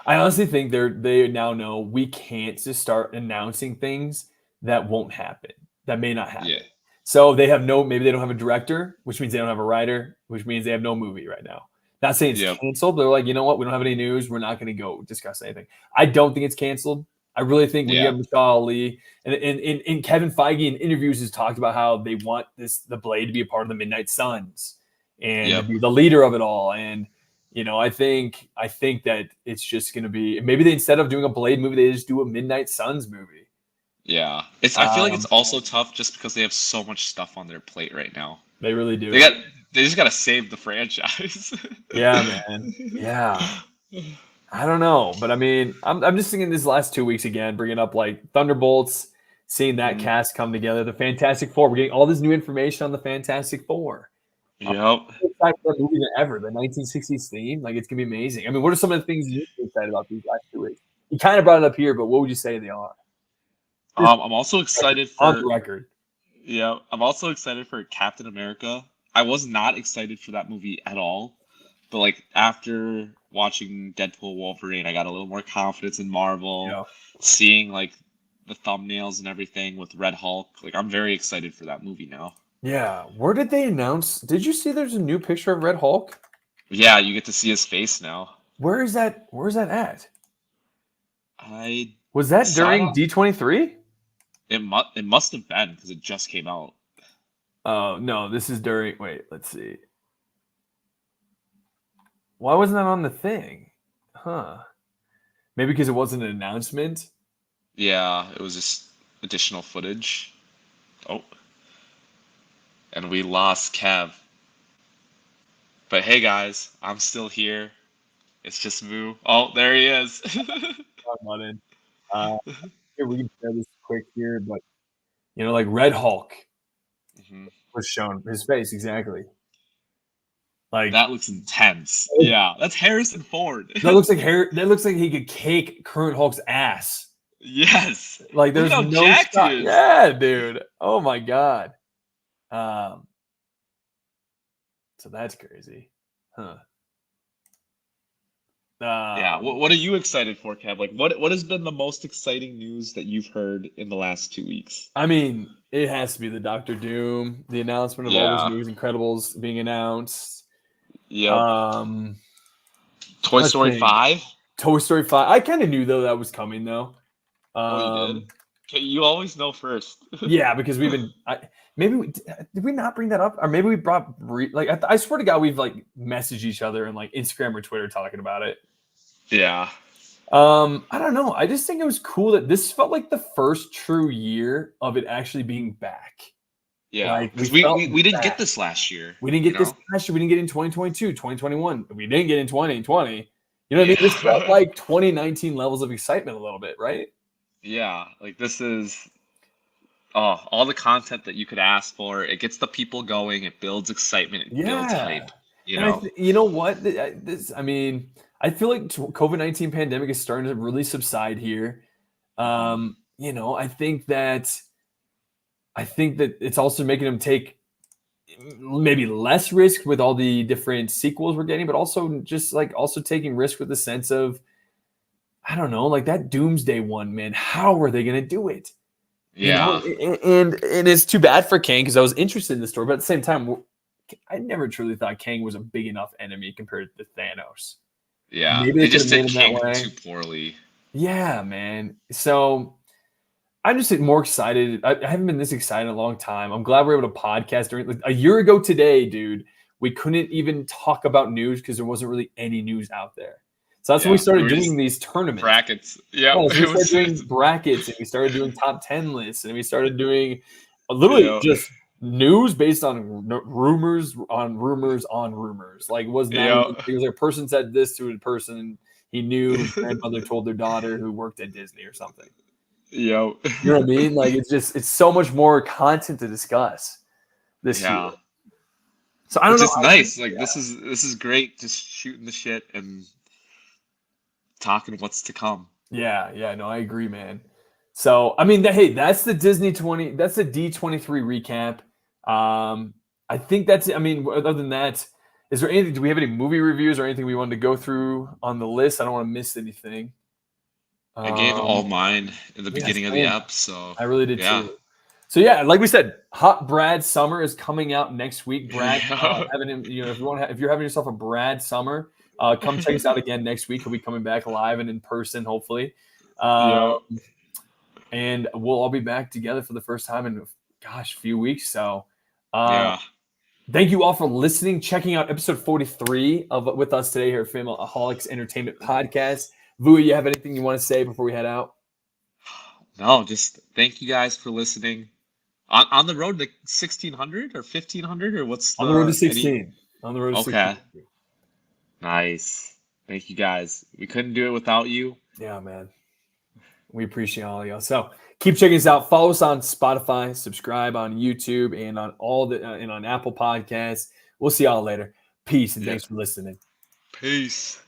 S1: I honestly think they now know we can't just start announcing things that won't happen, that may not happen.
S2: Yeah.
S1: So maybe they don't have a director, which means they don't have a writer, which means they have no movie right now. Not saying it's canceled. They're like, you know what? We don't have any news. We're not going to go discuss anything. I don't think it's canceled. I really think when you have Mahershala Ali and Kevin Feige in interviews has talked about how they want the Blade to be a part of the Midnight Suns and to be the leader of it all. And I think that it's just going to be maybe instead of doing a Blade movie, they just do a Midnight Suns movie.
S2: Yeah, I feel like it's also tough just because they have so much stuff on their plate right now.
S1: They really do.
S2: They just got to save the franchise.
S1: Yeah, man. Yeah. I don't know, but I mean, I'm just thinking these last 2 weeks again, bringing up like Thunderbolts, seeing that cast come together, the Fantastic Four. We're getting all this new information on the Fantastic Four.
S2: Yep.
S1: Excited for a movie than ever. The 1960s theme, like it's gonna be amazing. I mean, what are some of the things you're excited about these last 2 weeks? You kind of brought it up here, but what would you say they are?
S2: I'm also excited for
S1: on the record.
S2: Yeah, I'm also excited for Captain America. I was not excited for that movie at all, but like after watching Deadpool Wolverine, I got a little more confidence in Marvel.
S1: Yeah.
S2: Seeing like the thumbnails and everything with Red Hulk, like I'm very excited for that movie now.
S1: Yeah, where did they announce? Did you see there's a new picture of Red Hulk?
S2: Yeah, you get to see his face now.
S1: Where is that? Where's that at?
S2: I
S1: was that during D23?
S2: It must have been because it just came out.
S1: Oh no, this is during. Wait, let's see. Why wasn't that on the thing? Huh? Maybe because it wasn't an announcement.
S2: Yeah, it was just additional footage. Oh, and we lost Kev. But hey, guys, I'm still here. It's just Moo. Oh, there he is.
S1: Here we can share this quick here, but like Red Hulk was shown his face exactly. Like
S2: that looks intense. Yeah, that's Harrison Ford.
S1: That looks like he could cake current Hulk's ass.
S2: Yes.
S1: Like there's no shot. Yeah, dude. Oh my god. So that's crazy. Huh.
S2: Yeah. What are you excited for, Kev? Like, what has been the most exciting news that you've heard in the last 2 weeks?
S1: I mean, it has to be the Doctor Doom, the announcement of all those movies, Incredibles being announced.
S2: Yeah. Toy Story 5.
S1: Toy Story 5. I kind of knew though that was coming though.
S2: You did? Okay, you always know first.
S1: Yeah, because we've been. maybe did we not bring that up, or maybe we brought I swear to God we've like messaged each other and like Instagram or Twitter talking about it.
S2: Yeah.
S1: I don't know. I just think it was cool that this felt like the first true year of it actually being back.
S2: Yeah,
S1: Like,
S2: because
S1: we
S2: we didn't
S1: felt
S2: get
S1: back.
S2: this last year.
S1: We didn't get this last year. We didn't get it in 2022, 2021. We didn't get it in 2020. You know what I mean? This felt like 2019 levels of excitement a little bit, right?
S2: Yeah, like this is all the content that you could ask for. It gets the people going. It builds excitement. It builds hype. You know.
S1: You know what? I mean, I feel like COVID-19 pandemic is starting to really subside here. You know, I think that it's also making them take maybe less risk with all the different sequels we're getting, but also just like also taking risk with the sense of, I don't know, like that Doomsday one, man. How are they going to do it?
S2: Yeah.
S1: You know? And it's too bad for Kang because I was interested in the story, but at the same time, I never truly thought Kang was a big enough enemy compared to Thanos.
S2: Yeah.
S1: Maybe
S2: they
S1: they
S2: just
S1: could've
S2: did
S1: made him that
S2: King
S1: way.
S2: too poorly.
S1: Yeah, man. So I'm just more excited. I haven't been this excited in a long time. I'm glad we're able to podcast during like, a year ago today, dude. We couldn't even talk about news because there wasn't really any news out there. So that's when we started doing these tournaments.
S2: Brackets. Yeah.
S1: So we started doing brackets and we started doing top 10 lists and we started doing literally just news based on rumors on rumors on rumors. Like it was not even, it was like a person said this to a person he knew, his grandmother told their daughter who worked at Disney or something.
S2: Yo.
S1: You know what I mean? Like it's so much more content to discuss this year. So I don't know.
S2: It's nice. Like this is great. Just shooting the shit and talking what's to come.
S1: Yeah. No, I agree, man. So I mean, hey, that's the that's the D23 recap. I think that's it. I mean, other than that, is there anything? Do we have any movie reviews or anything we wanted to go through on the list? I don't want to miss anything.
S2: I gave all mine in the beginning of the app, so
S1: I really did too. So yeah, like we said, Hot Brad Summer is coming out next week. Brad, if you're having yourself a Brad Summer, come check us out again next week. We'll be coming back live and in person, hopefully. And we'll all be back together for the first time in a few weeks. So thank you all for listening, checking out episode 43 with us today here at Filmaholics Entertainment Podcast. Vui, you have anything you want to say before we head out?
S2: No, just thank you guys for listening. On the road to 1,600 or 1,500 or what's
S1: on the road to 16? On the road to 16.
S2: Nice. Thank you guys. We couldn't do it without you.
S1: Yeah, man. We appreciate all of y'all. So keep checking us out. Follow us on Spotify, subscribe on YouTube, and on and on Apple Podcasts. We'll see y'all later. Peace and thanks for listening.
S2: Peace.